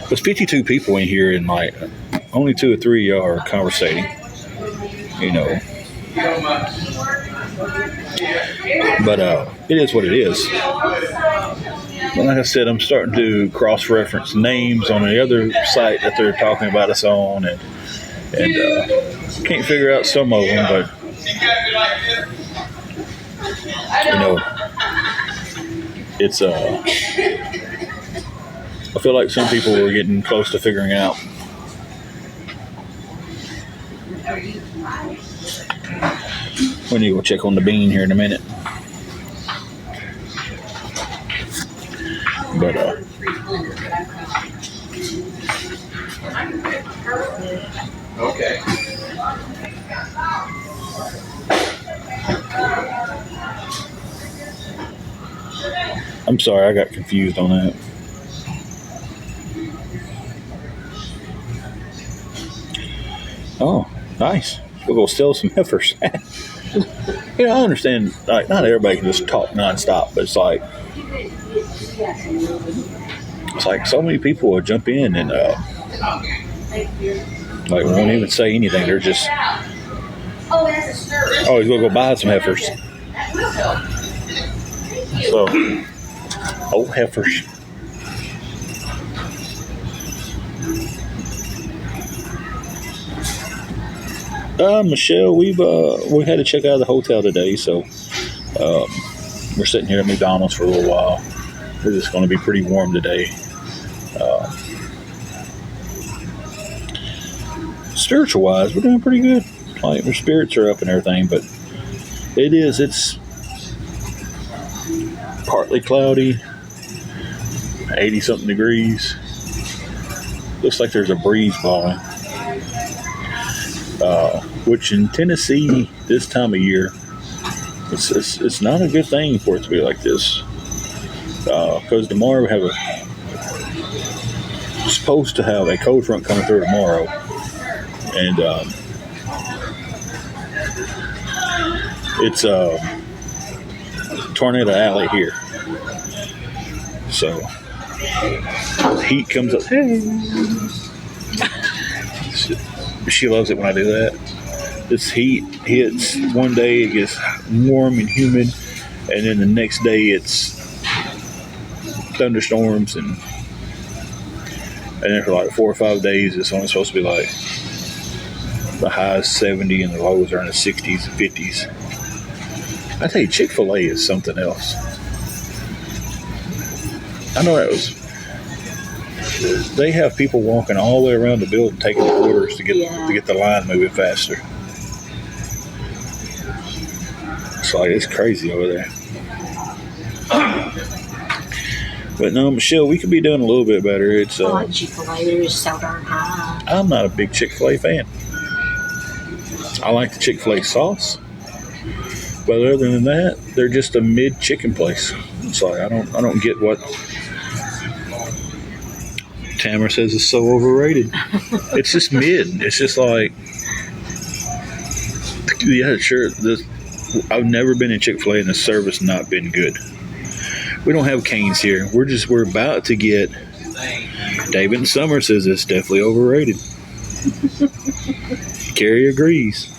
There's 52 people in here, and like only 2 or 3 are conversating. But it is what it is. But like I said, I'm starting to cross-reference names on the other site that they're talking about us on, and can't figure out some of them, but it's I feel like some people are getting close to figuring out. We need to go check on the bean here in a minute. But Okay. I'm sorry, I got confused on that. Oh, nice. We'll go sell some heifers. I understand, like, not everybody can just talk nonstop, but it's like so many people will jump in and like won't even say anything. They're just, oh, he's gonna go buy some heifers. So, old heifers. Michelle, we had to check out of the hotel today, so we're sitting here at McDonald's for a little while. It's going to be pretty warm today. spiritual wise, we're doing pretty good. Like, our spirits are up and everything, but it's partly cloudy, 80 something degrees. Looks like there's a breeze blowing, which in Tennessee this time of year, it's not a good thing for it to be like this. Because tomorrow we have supposed to have a cold front coming through tomorrow, and it's tornado alley here. So heat comes up. She loves it when I do that. This heat hits one day, it gets warm and humid, and then the next day it's thunderstorms, and then for like 4 or 5 days it's only supposed to be like the highs 70 and the lows are in the 60s and 50s. I tell you, Chick-fil-A is something else. I know they have people walking all the way around the building taking the orders to get the line moving faster. It's crazy over there. But no, Michelle, we could be doing a little bit better. I like Chick-fil-A. They're just so darn high. I'm not a big Chick-fil-A fan. I like the Chick-fil-A sauce, but other than that, they're just a mid chicken place. It's like I don't get what Tamara says is so overrated. It's just mid. It's just like, yeah, sure. I've never been in Chick-fil-A and the service not been good. We don't have Cane's here. We're about to get. David and Summer says it's definitely overrated. Carrie agrees.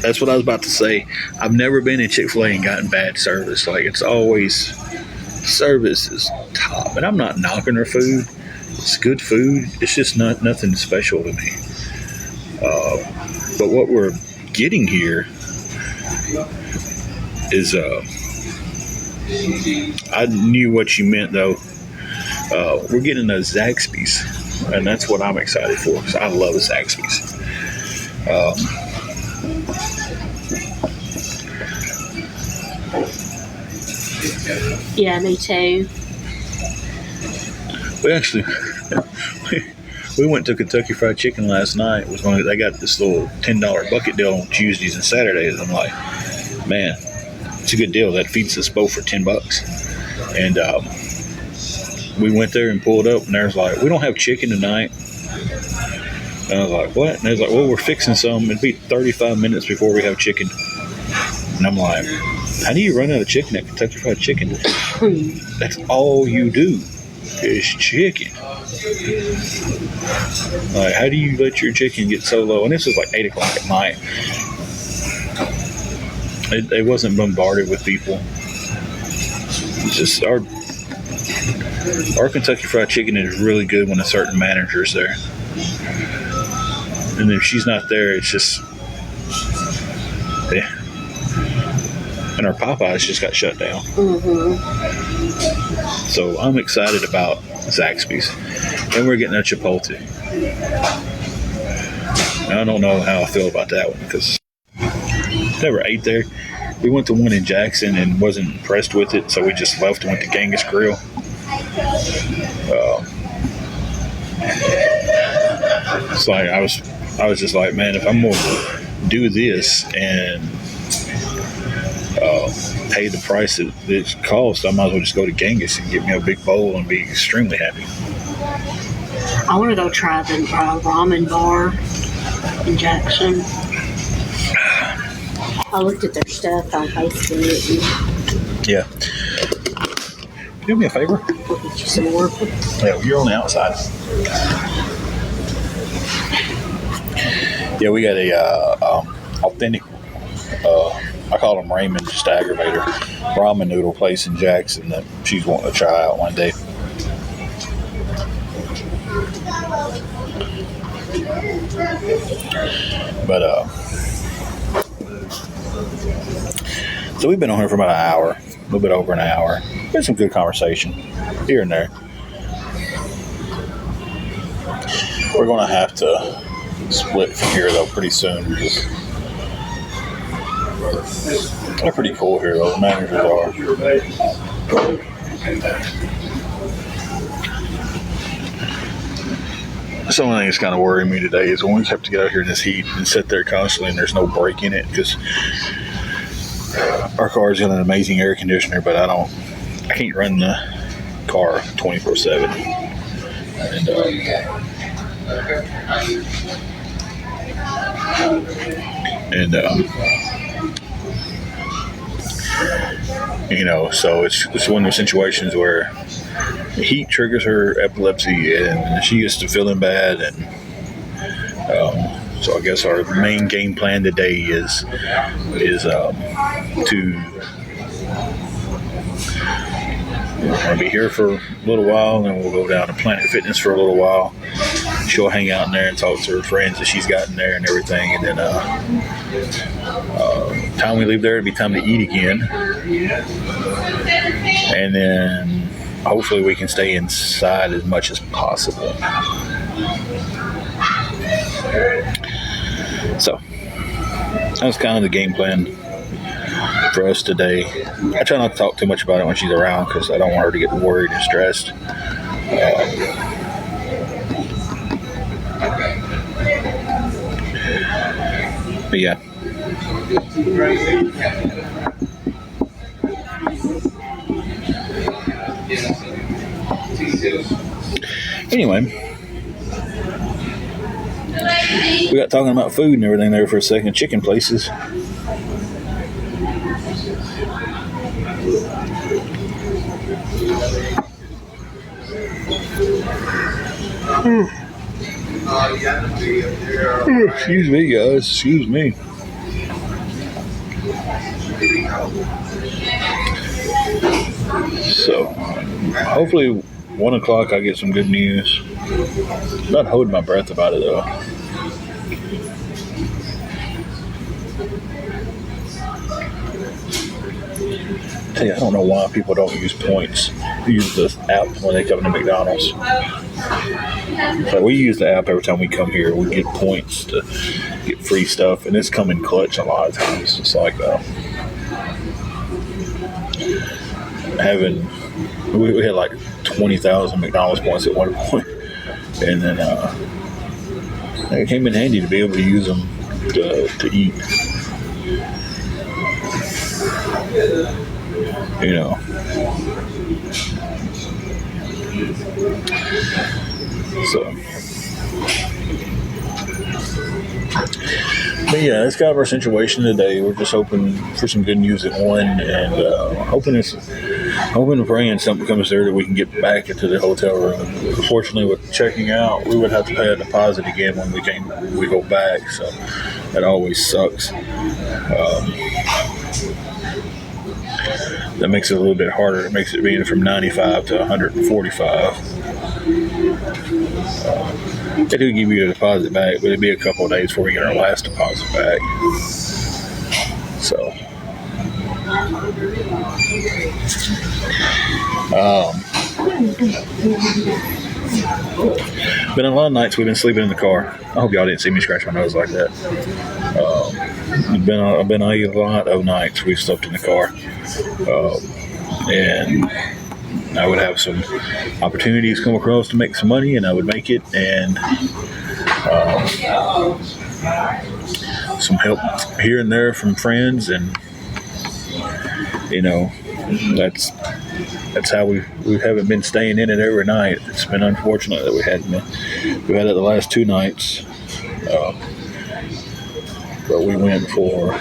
That's what I was about to say. I've never been in Chick-fil-A and gotten bad service. Like, it's always, service is top. And I'm not knocking their food. It's good food. It's just nothing special to me. But what we're getting here is, I knew what you meant though. We're getting a Zaxby's, and that's what I'm excited for, because I love Zaxby's. Yeah, me too. We actually we went to Kentucky Fried Chicken last night. They got this little $10 bucket deal on Tuesdays and Saturdays. I'm like, man, it's a good deal. That feeds us both for $10. And we went there and pulled up, and there's like, we don't have chicken tonight. And I was like, what? And they was like, well, we're fixing some. It'd be 35 minutes before we have chicken. And I'm like, how do you run out of chicken at Kentucky Fried Chicken? That's all you do is chicken. Like, how do you let your chicken get so low? And this was like 8 o'clock at night. It wasn't bombarded with people. It's just our Kentucky Fried Chicken is really good when a certain manager is there. And if she's not there, it's just, yeah. And our Popeyes just got shut down. Mm-hmm. So I'm excited about Zaxby's. And we're getting a Chipotle. I don't know how I feel about that one, because I never ate there. We went to one in Jackson and wasn't impressed with it, so we just left and went to Genghis Grill. It's like I was just like, man, if I'm gonna do this and pay the price it costs, I might as well just go to Genghis and get me a big bowl and be extremely happy. I want to go try the ramen bar in Jackson. I looked at their stuff on Facebook. Yeah. Do me a favor? We'll get you some more. Yeah, you're on the outside. Yeah, we got a authentic, I call them Raymond, just to aggravate her, ramen noodle place in Jackson that she's wanting to try out one day. But so we've been on here for about an hour, a little bit over an hour. Had some good conversation here and there. We're going to have to split from here, though, pretty soon. Because they're pretty cool here, though. The managers are. Something that's kind of worrying me today is when we have to get out here in this heat and sit there constantly and there's no break in it, because our car's got an amazing air conditioner, but I can't run the car 24/7. So it's one of those situations where the heat triggers her epilepsy and she gets to feeling bad, and so I guess our main game plan today is to we're going to be here for a little while, and then we'll go down to Planet Fitness for a little while. She'll hang out in there and talk to her friends that she's got in there and everything, and then time we leave there, it'll be time to eat again, and then hopefully we can stay inside as much as possible. So that's kind of the game plan for us today. I try not to talk too much about it when she's around, because I don't want her to get worried and stressed. But yeah. Anyway, we got talking about food and everything there for a second. Chicken places. Excuse me, guys. Excuse me. So, hopefully 1 o'clock I get some good news. I'm not holding my breath about it, though. Hey, I don't know why people don't use points. Use the app when they come to McDonald's. Like, we use the app every time we come here. We get points to get free stuff, and it's come in clutch a lot of times. It's like we had like 20,000 McDonald's points at one point, and then it came in handy to be able to use them to eat. So, but yeah, that's kind of our situation today. We're just hoping for some good news at 1, and hoping and praying something comes there that we can get back into the hotel room. Unfortunately, with checking out, we would have to pay a deposit again when we go back, so that always sucks. That makes it a little bit harder. It makes it being from 95 to 145. They do give you a deposit back, but it'd be a couple of days before we get our last deposit back. So, been a lot of nights we've been sleeping in the car. I hope y'all didn't see me scratch my nose like that. Been a lot of nights we've slept in the car, and I would have some opportunities come across to make some money, and I would make it, and some help here and there from friends, and that's how we haven't been staying in it every night. It's been unfortunate that we hadn't been. We had it the last 2 nights, but we went for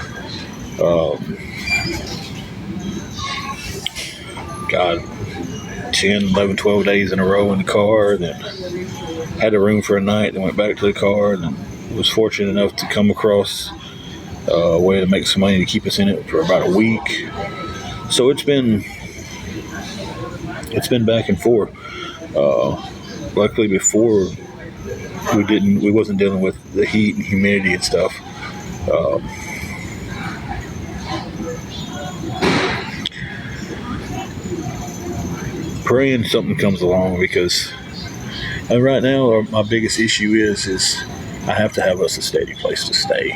10, 11, 12 days in a row in the car, then had a room for a night, then went back to the car, and then was fortunate enough to come across a way to make some money to keep us in it for about a week. So it's been back and forth. Luckily, before we wasn't dealing with the heat and humidity and stuff. Praying something comes along, because And right now, my biggest issue is I have to have us a steady place to stay.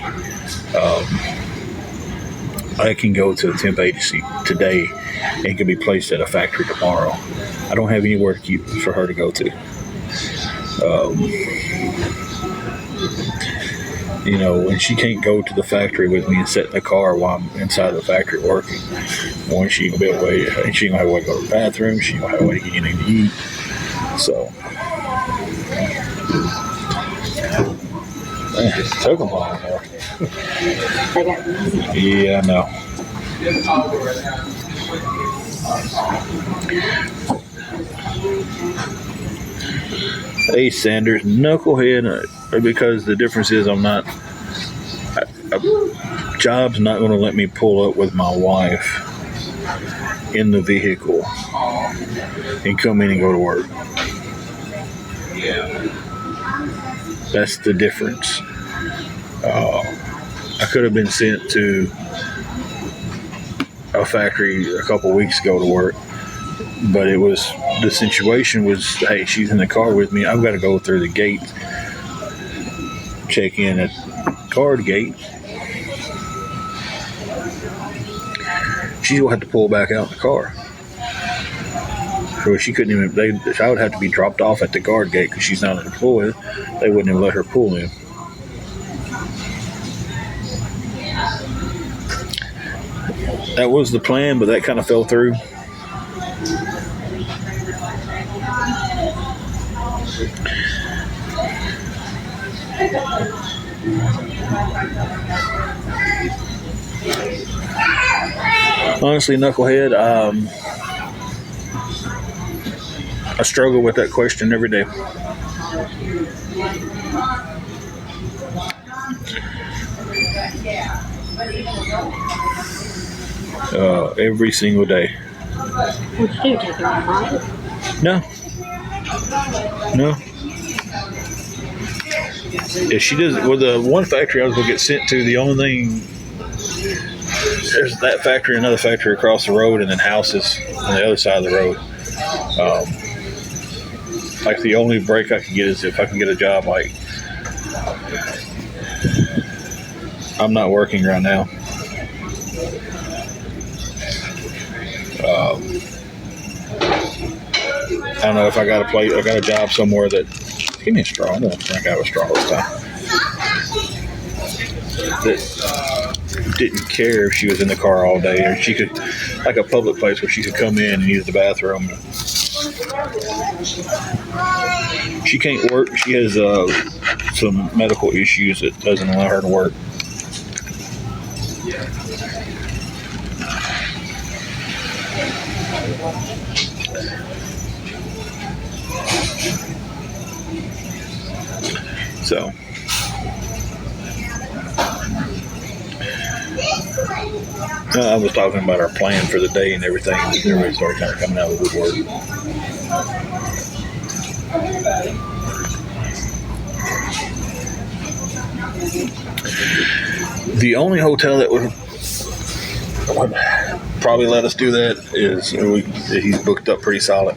I can go to a temp agency today and can be placed at a factory tomorrow. I don't have anywhere to keep for her to go to. When she can't go to the factory with me and sit in the car while I'm inside the factory working, when she ain't gonna be able to, she ain't gonna have a way to go to the bathroom, she ain't gonna have a way to get anything to eat. So, man, it took them long enough. Yeah, I know. Hey, Sanders, knucklehead, because the difference is job's not going to let me pull up with my wife in the vehicle and come in and go to work. That's the difference. I could have been sent to a factory a couple weeks ago to work, but the situation was, hey, she's in the car with me. I've got to go through the gate, check in at card gate. She's going to have to pull back out in the car. So she couldn't even, I would have to be dropped off at the guard gate because she's not an employee. They wouldn't even let her pull in. That was the plan, but that kind of fell through. Honestly, knucklehead, I struggle with that question every day. Every single day. What'd you do? Take her on? No. If she does, well, the one factory I was going to get sent to, the only thing, there's that factory, another factory across the road, and then houses on the other side of the road. Like the only break I can get is if I can get a job. Like, I'm not working right now. I don't know if I got a job somewhere that, give me a straw. I don't drink out of a straw this time. That didn't care if she was in the car all day, or she could, like a public place where she could come in and use the bathroom. She can't work. She has some medical issues that doesn't allow her to work. So, I was talking about our plan for the day and everything. Everybody started kind of coming out of the woodwork. The only hotel that would probably let us do that is he's booked up pretty solid.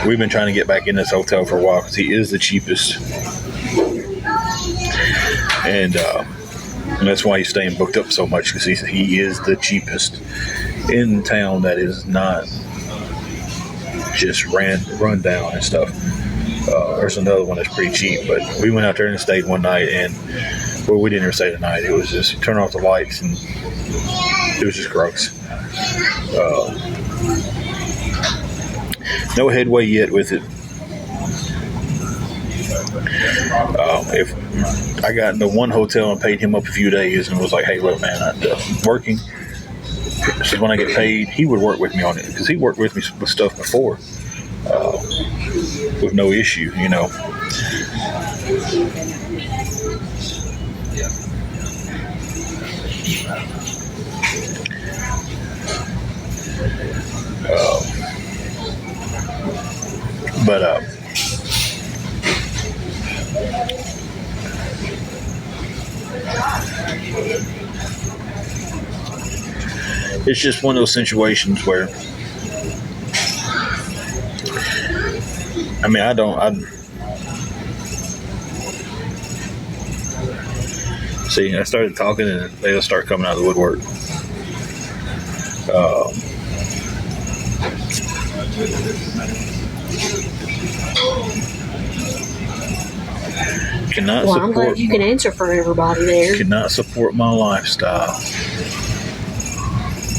We've been trying to get back in this hotel for a while because he is the cheapest, and that's why he's staying booked up so much, because he is the cheapest in town. That is not just run down and stuff. There's another one that's pretty cheap, but we went out there and stayed one night, and we didn't even stay the night. It was just turn off the lights, and it was just gross. No headway yet with it. If I got into one hotel and paid him up a few days and was like, hey, look, man, I'm working. So when I get paid, he would work with me on it, because he worked with me with stuff before with no issue, you know. But it's just one of those situations where, I mean, I don't. See, I started talking, and they'll start coming out of the woodwork. Cannot Well, support. I'm glad you can answer for everybody there. Cannot support my lifestyle.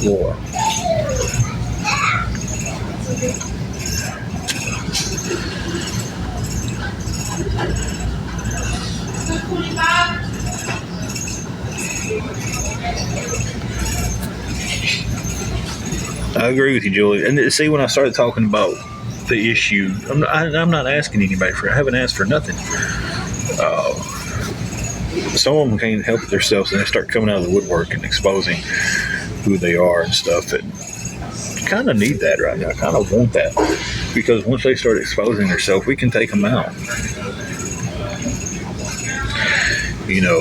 Lord. I agree with you, Julie. And see, when I started talking about the issue, I'm not asking anybody for it. I haven't asked for nothing. Some of them can't help themselves, and they start coming out of the woodwork and exposing who they are and stuff. And you kind of need that right now. I kind of want that, because once they start exposing themselves, we can take them out. You know,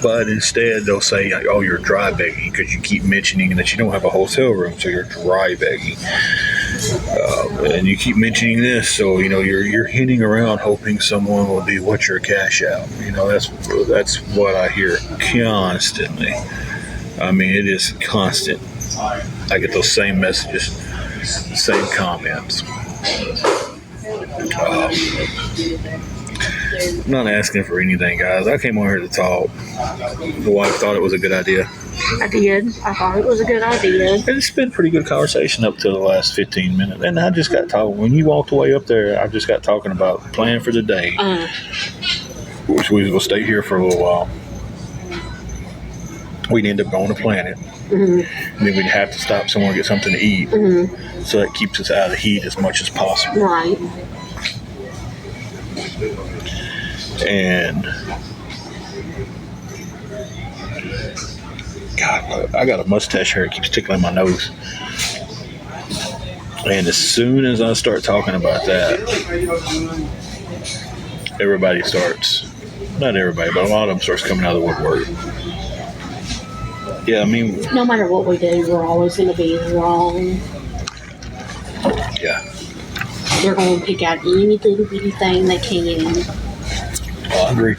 but instead they'll say, "Oh, you're dry begging because you keep mentioning that you don't have a hotel room, so you're dry begging." And you keep mentioning this, so you know you're hinting around, hoping someone will be, "What's your cash out?" You know, that's what I hear constantly. I mean, it is constant. I get those same messages, same comments. I'm not asking for anything, guys. I came on here to talk. The wife thought it was a good idea. I did. I thought it was a good idea. It's been a pretty good conversation up to the last 15 minutes. And I just got talking. When you walked away up there, I just got talking about the plan for the day, which we will stay here for a little while. We'd end up going to Planet. And then we'd have to stop somewhere and get something to eat. So that keeps us out of the heat as much as possible. Right. And God, I got a mustache hair. It keeps tickling my nose. And as soon as I start talking about that, everybody starts, not everybody, but a lot of them starts coming out of the woodwork. Yeah, I mean, No matter what we do, we're always going to be wrong. yeah. They're going to pick out any little bitty thing they can. I agree.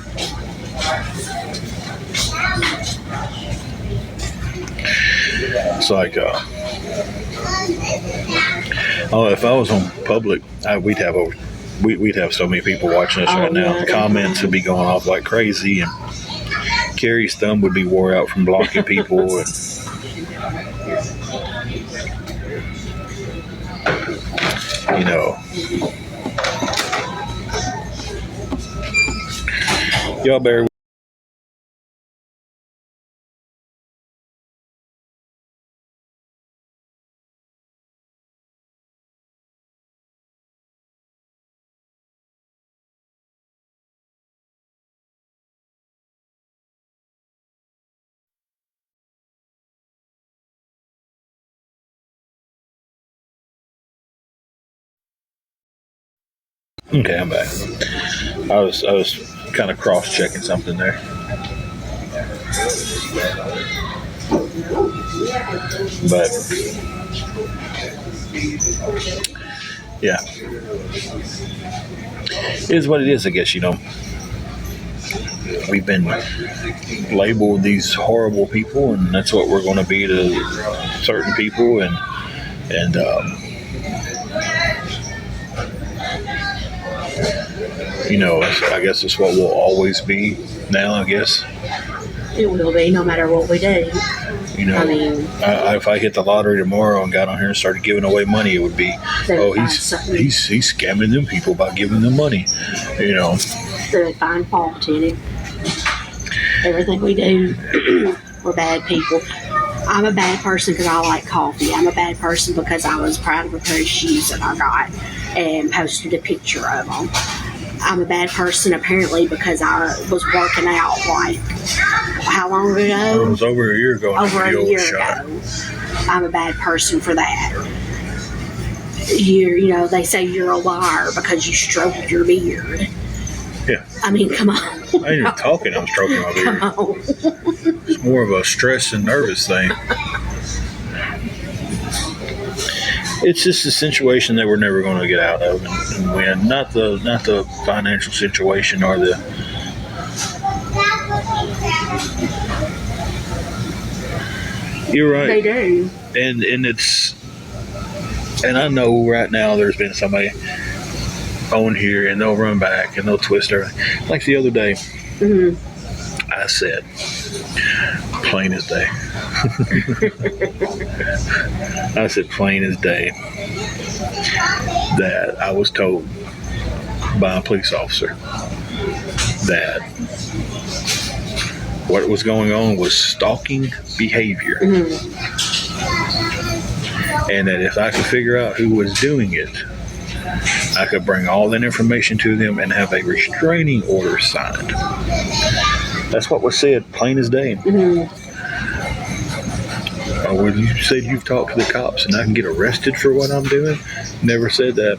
It's like, if I was on public, we'd have so many people watching us right now. Yeah. The comments would be going off like crazy, and Carrie's thumb would be wore out from blocking people. And, you know, y'all bear. Okay, I'm back. I was kind of cross-checking something there. But yeah, it is what it is, I guess. You know, we've been labeled these horrible people, and that's what we're going to be to certain people, and you know, I guess it's what we'll always be now, I guess. It will be, no matter what we do. You know, I mean, if I hit the lottery tomorrow and got on here and started giving away money, it would be, he's scamming them people by giving them money. You know, they find fault in it. Everything we do, we're bad people. I'm a bad person because I like coffee. I'm a bad person because I was proud of a pair of shoes that I got and posted a picture of them. I'm a bad person apparently because I was working out like how long ago? It was over a year ago. Over a year ago. I'm a bad person for that. You know, they say you're a liar because you stroked your beard. Yeah. I mean, come on. I ain't even talking. I'm stroking my beard. Come on. It's more of a stress and nervous thing. It's just a situation that we're never going to get out of and win. Not the financial situation or the. You're right. They do. And it's, and I know right now there's been somebody on here and they'll run back and they'll twist everything. Like the other day, I said, plain as day. I said plain as day that I was told by a police officer that what was going on was stalking behavior. And that if I could figure out who was doing it, I could bring all that information to them and have a restraining order signed. That's what was said, plain as day. Well, you said you've talked to the cops and I can get arrested for what I'm doing? Never said that.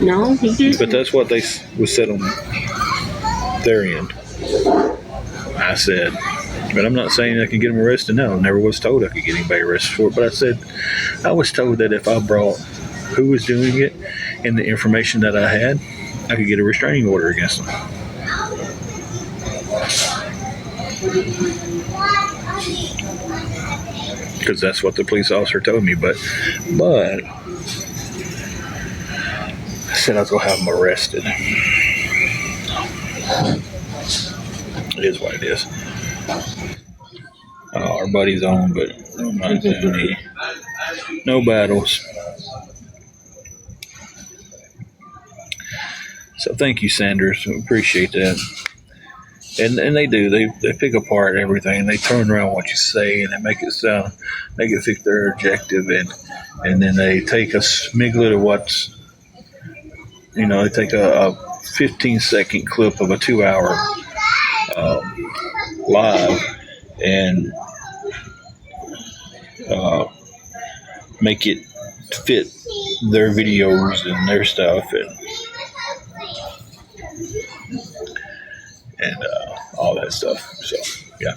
No, he didn't. But that's what they was said on their end. I said, but I'm not saying I can get them arrested now. I never was told I could get anybody arrested for it. But I said, I was told that if I brought who was doing it and the information that I had, I could get a restraining order against them. Because that's what the police officer told me. But I said I was going to have them arrested. It is what it is. Our buddy's on, but I'm not doing any. No battles. So thank you, Sanders. We appreciate that. And they do. They pick apart everything. They turn around what you say and they make it fit their objective, and then they take a smiglet of what's, they take a 15-second clip of a 2-hour live and make it fit their videos and their stuff and all that stuff. So yeah.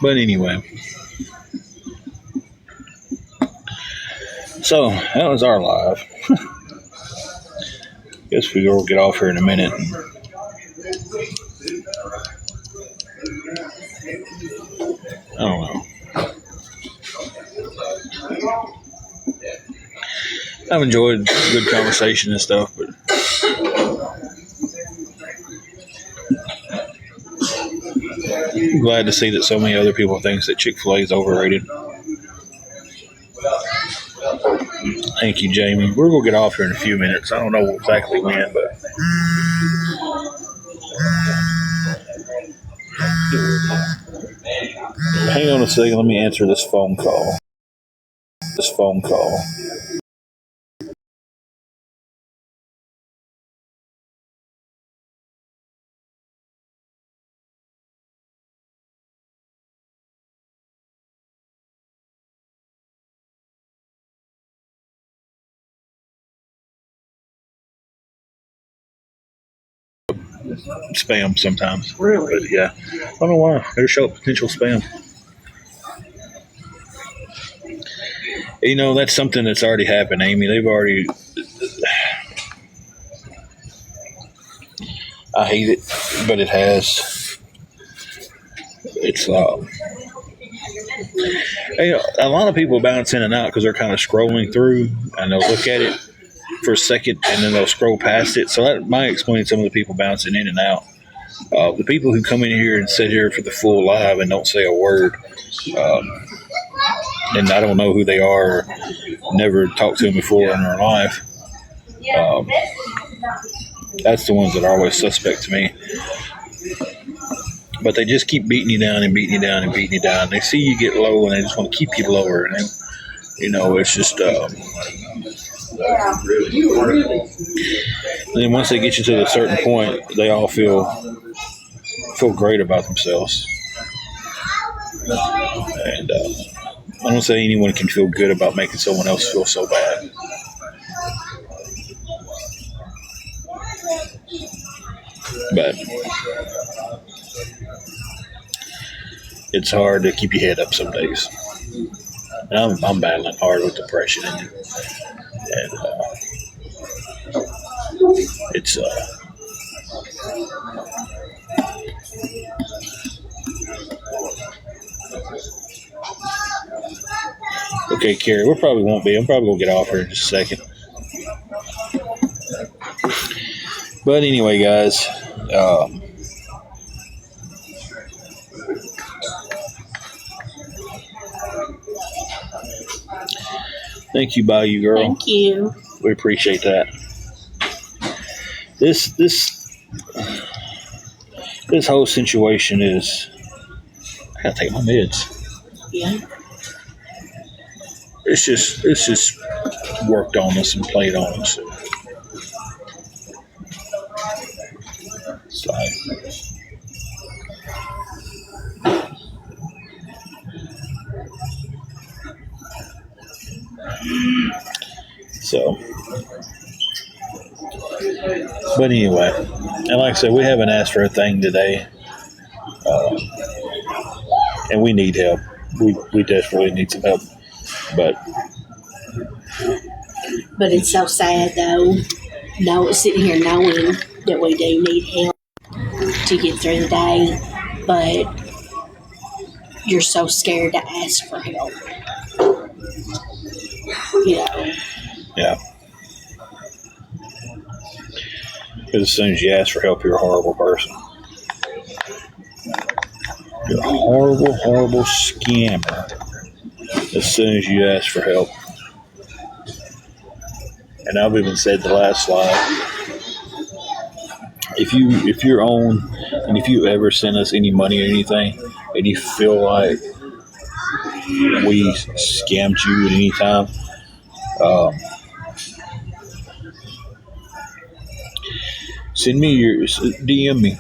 But anyway, so that was our live. Guess we'll get off here in a minute. I don't know. I've enjoyed good conversation and stuff, but I'm glad to see that so many other people think that Chick-fil-A is overrated. Thank you, Jamie. We're going to get off here in a few minutes. I don't know exactly when, but hang on a second. Let me answer this phone call. Spam sometimes. Really? But yeah. I don't know why. It'll show up potential spam. That's something that's already happened, Amy. They've already. I hate it, but it has. It's a lot of people bounce in and out because they're kind of scrolling through and they'll look at it for a second and then they'll scroll past it. So that might explain some of the people bouncing in and out. The people who come in here and sit here for the full live and don't say a word, and I don't know who they are, never talked to them before in their life. That's the ones that are always suspect to me. But they just keep beating you down and beating you down and beating you down. They see you get low and they just want to keep you lower. And then, it's just. And then once they get you to a certain point, they all feel great about themselves. And I don't say anyone can feel good about making someone else feel so bad. But it's hard to keep your head up some days. And I'm battling hard with depression, and it's okay, Carrie. We probably won't be. I'm probably gonna get off here in just a second. But anyway, guys. Thank you, Bayou Girl. Thank you. We appreciate that. This whole situation is. I gotta take my meds. Yeah. It's just worked on us and played on us. It's like, so, but anyway, and like I said, we haven't asked for a thing today, and we need help. We desperately need some help, but it's so sad though. No, sitting here knowing that we do need help to get through the day, but you're so scared to ask for help. You know. yeah. Because as soon as you ask for help, you're a horrible person. You're a horrible, horrible scammer. As soon as you ask for help. And I've even said the last slide. If you're on, and if you ever send us any money or anything, and you feel like we scammed you at any time, DM me.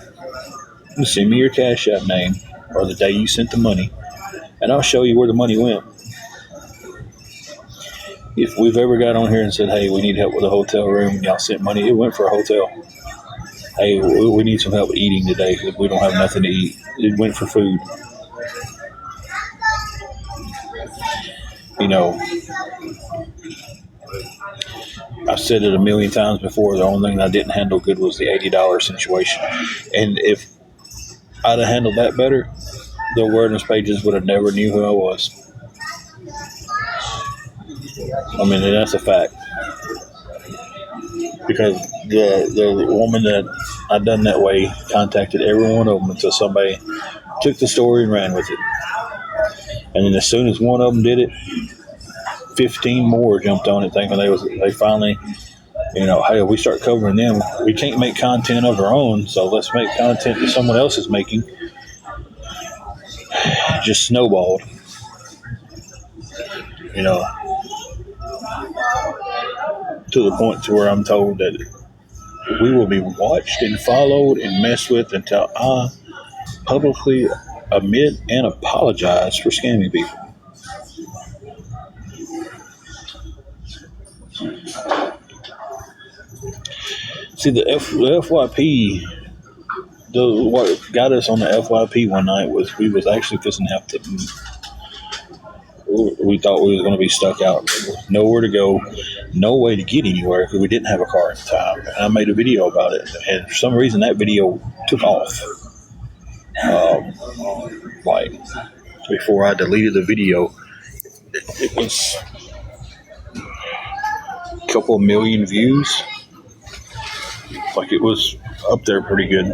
Send me your Cash App name or the day you sent the money, and I'll show you where the money went. If we've ever got on here and said, hey, we need help with a hotel room, and y'all sent money, it went for a hotel. Hey, we need some help eating today because we don't have nothing to eat. It went for food. You know, I've said it a million times before. The only thing that I didn't handle good was the $80 situation. And if I'd have handled that better, the awareness pages would have never knew who I was. I mean, and that's a fact. Because the woman that I done that way contacted every one of them until somebody took the story and ran with it. And then as soon as one of them did it, 15 more jumped on it thinking they finally, you know, hey, if we start covering them, we can't make content of our own, so let's make content that someone else is making. It just snowballed. You know, to the point to where I'm told that we will be watched and followed and messed with until I publicly admit and apologize for scamming people. See, the FYP, what got us on the FYP one night was we was actually fixing to have to. We thought we was going to be stuck out, nowhere to go, no way to get anywhere because we didn't have a car at the time. And I made a video about it, and for some reason that video took off. Like before I deleted the video, it was a couple of million views. Like it was up there pretty good.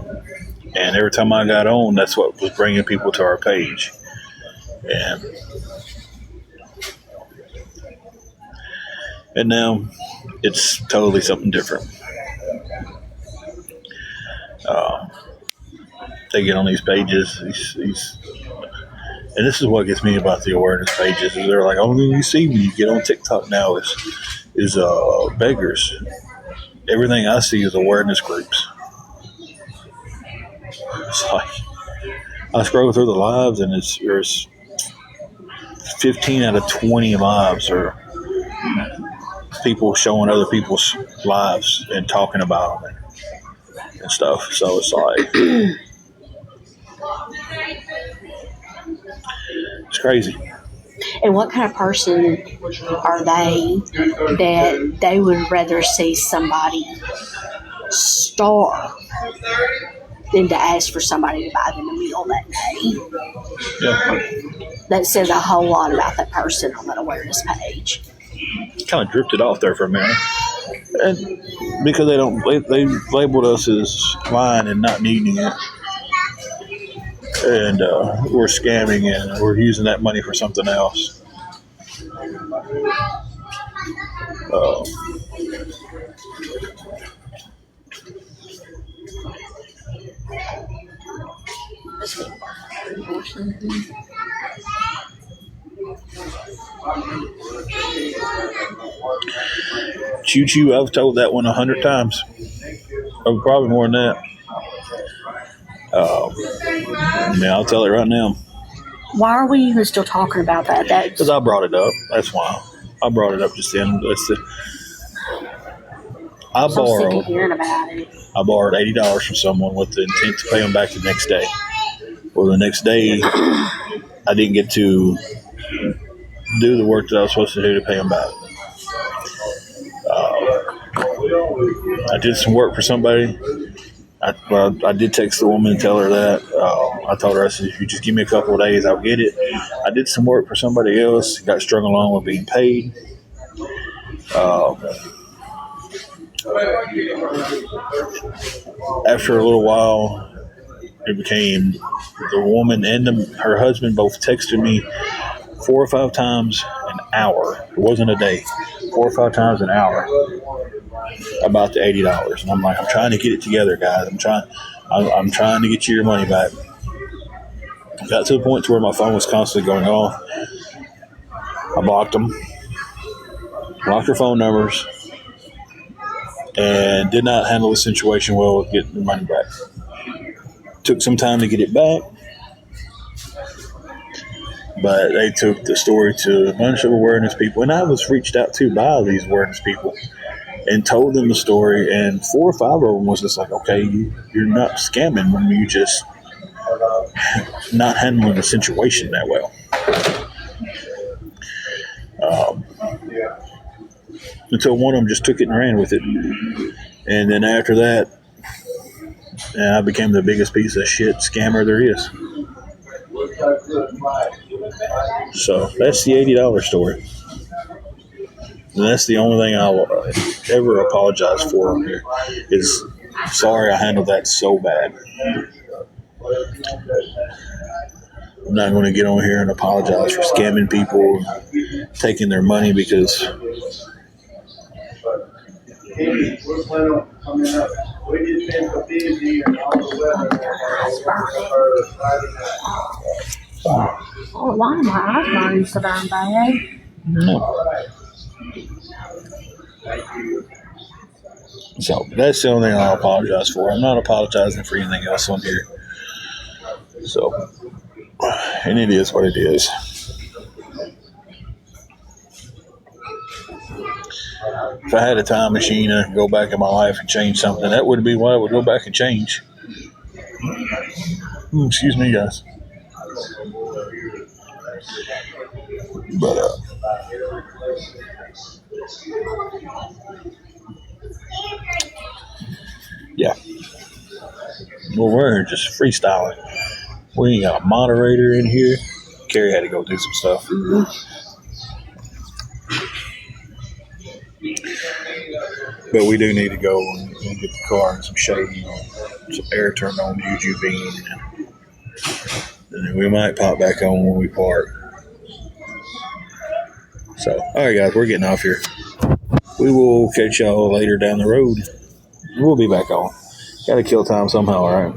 And every time I got on, that's what was bringing people to our page. And now it's totally something different. They get on these pages, and this is what gets me about the awareness pages. Is they're like, only thing you see when you get on TikTok now is beggars. Everything I see is awareness groups. It's like I scroll through the lives, and there's 50 15 out of 20 lives are people showing other people's lives and talking about them and stuff. So it's like, it's crazy. And what kind of person are they that they would rather see somebody starve than to ask for somebody to buy them a meal that day? Yeah. That says a whole lot about that person on that awareness page. Kind of drifted off there for a minute. And because they labeled us as lying and not needing it. And we're scamming and we're using that money for something else. Choo-choo, I've told that one 100 times. Probably more than that. I'll tell it right now. Why are we even still talking about that? Because I brought it up. That's why. I brought it up just then. I borrowed $80 from someone with the intent to pay them back the next day. Well, the next day, I didn't get to do the work that I was supposed to do to pay them back. I did some work for somebody. I did text the woman and tell her that. I told her, I said, if you just give me a couple of days, I'll get it. I did some work for somebody else, got strung along with being paid. After a little while, it became the woman and her husband both texted me 4 or 5 times an hour. It wasn't a day. 4 or 5 times an hour about the $80. And I'm like, I'm trying to get it together, guys. I'm trying to get you your money back. I got to the point to where my phone was constantly going off. I blocked them. Blocked her phone numbers. And did not handle the situation well with getting the money back. Took some time to get it back. But they took the story to a bunch of awareness people. And I was reached out to by these awareness people and told them the story. And 4 or 5 of them was just like, okay, you're not scamming when you just not handling the situation that well. Until one of them just took it and ran with it. And then after that, I became the biggest piece of shit scammer there is. So that's the $80 story. And that's the only thing I'll ever apologize for on here is sorry I handled that so bad. I'm not going to get on here and apologize for scamming people, taking their money because we're planning on coming up. We just been so busy and all the weather. Oh, why am my eyes burning so darn bad? no. So that's the only thing I'll apologize for. I'm not apologizing for anything else on here. So, and it is what it is. If I had a time machine and I could go back in my life and change something, that would be what I would go back and change. Excuse me, guys. But, yeah. Well, we're just freestyling. We ain't got a moderator in here. Carrie had to go do some stuff. But we do need to go and get the car and some shade, some air turned on, Juju bean. And then we might pop back on when we park. So, all right, guys, we're getting off here. We will catch y'all later down the road. We'll be back on. Got to kill time somehow, all right?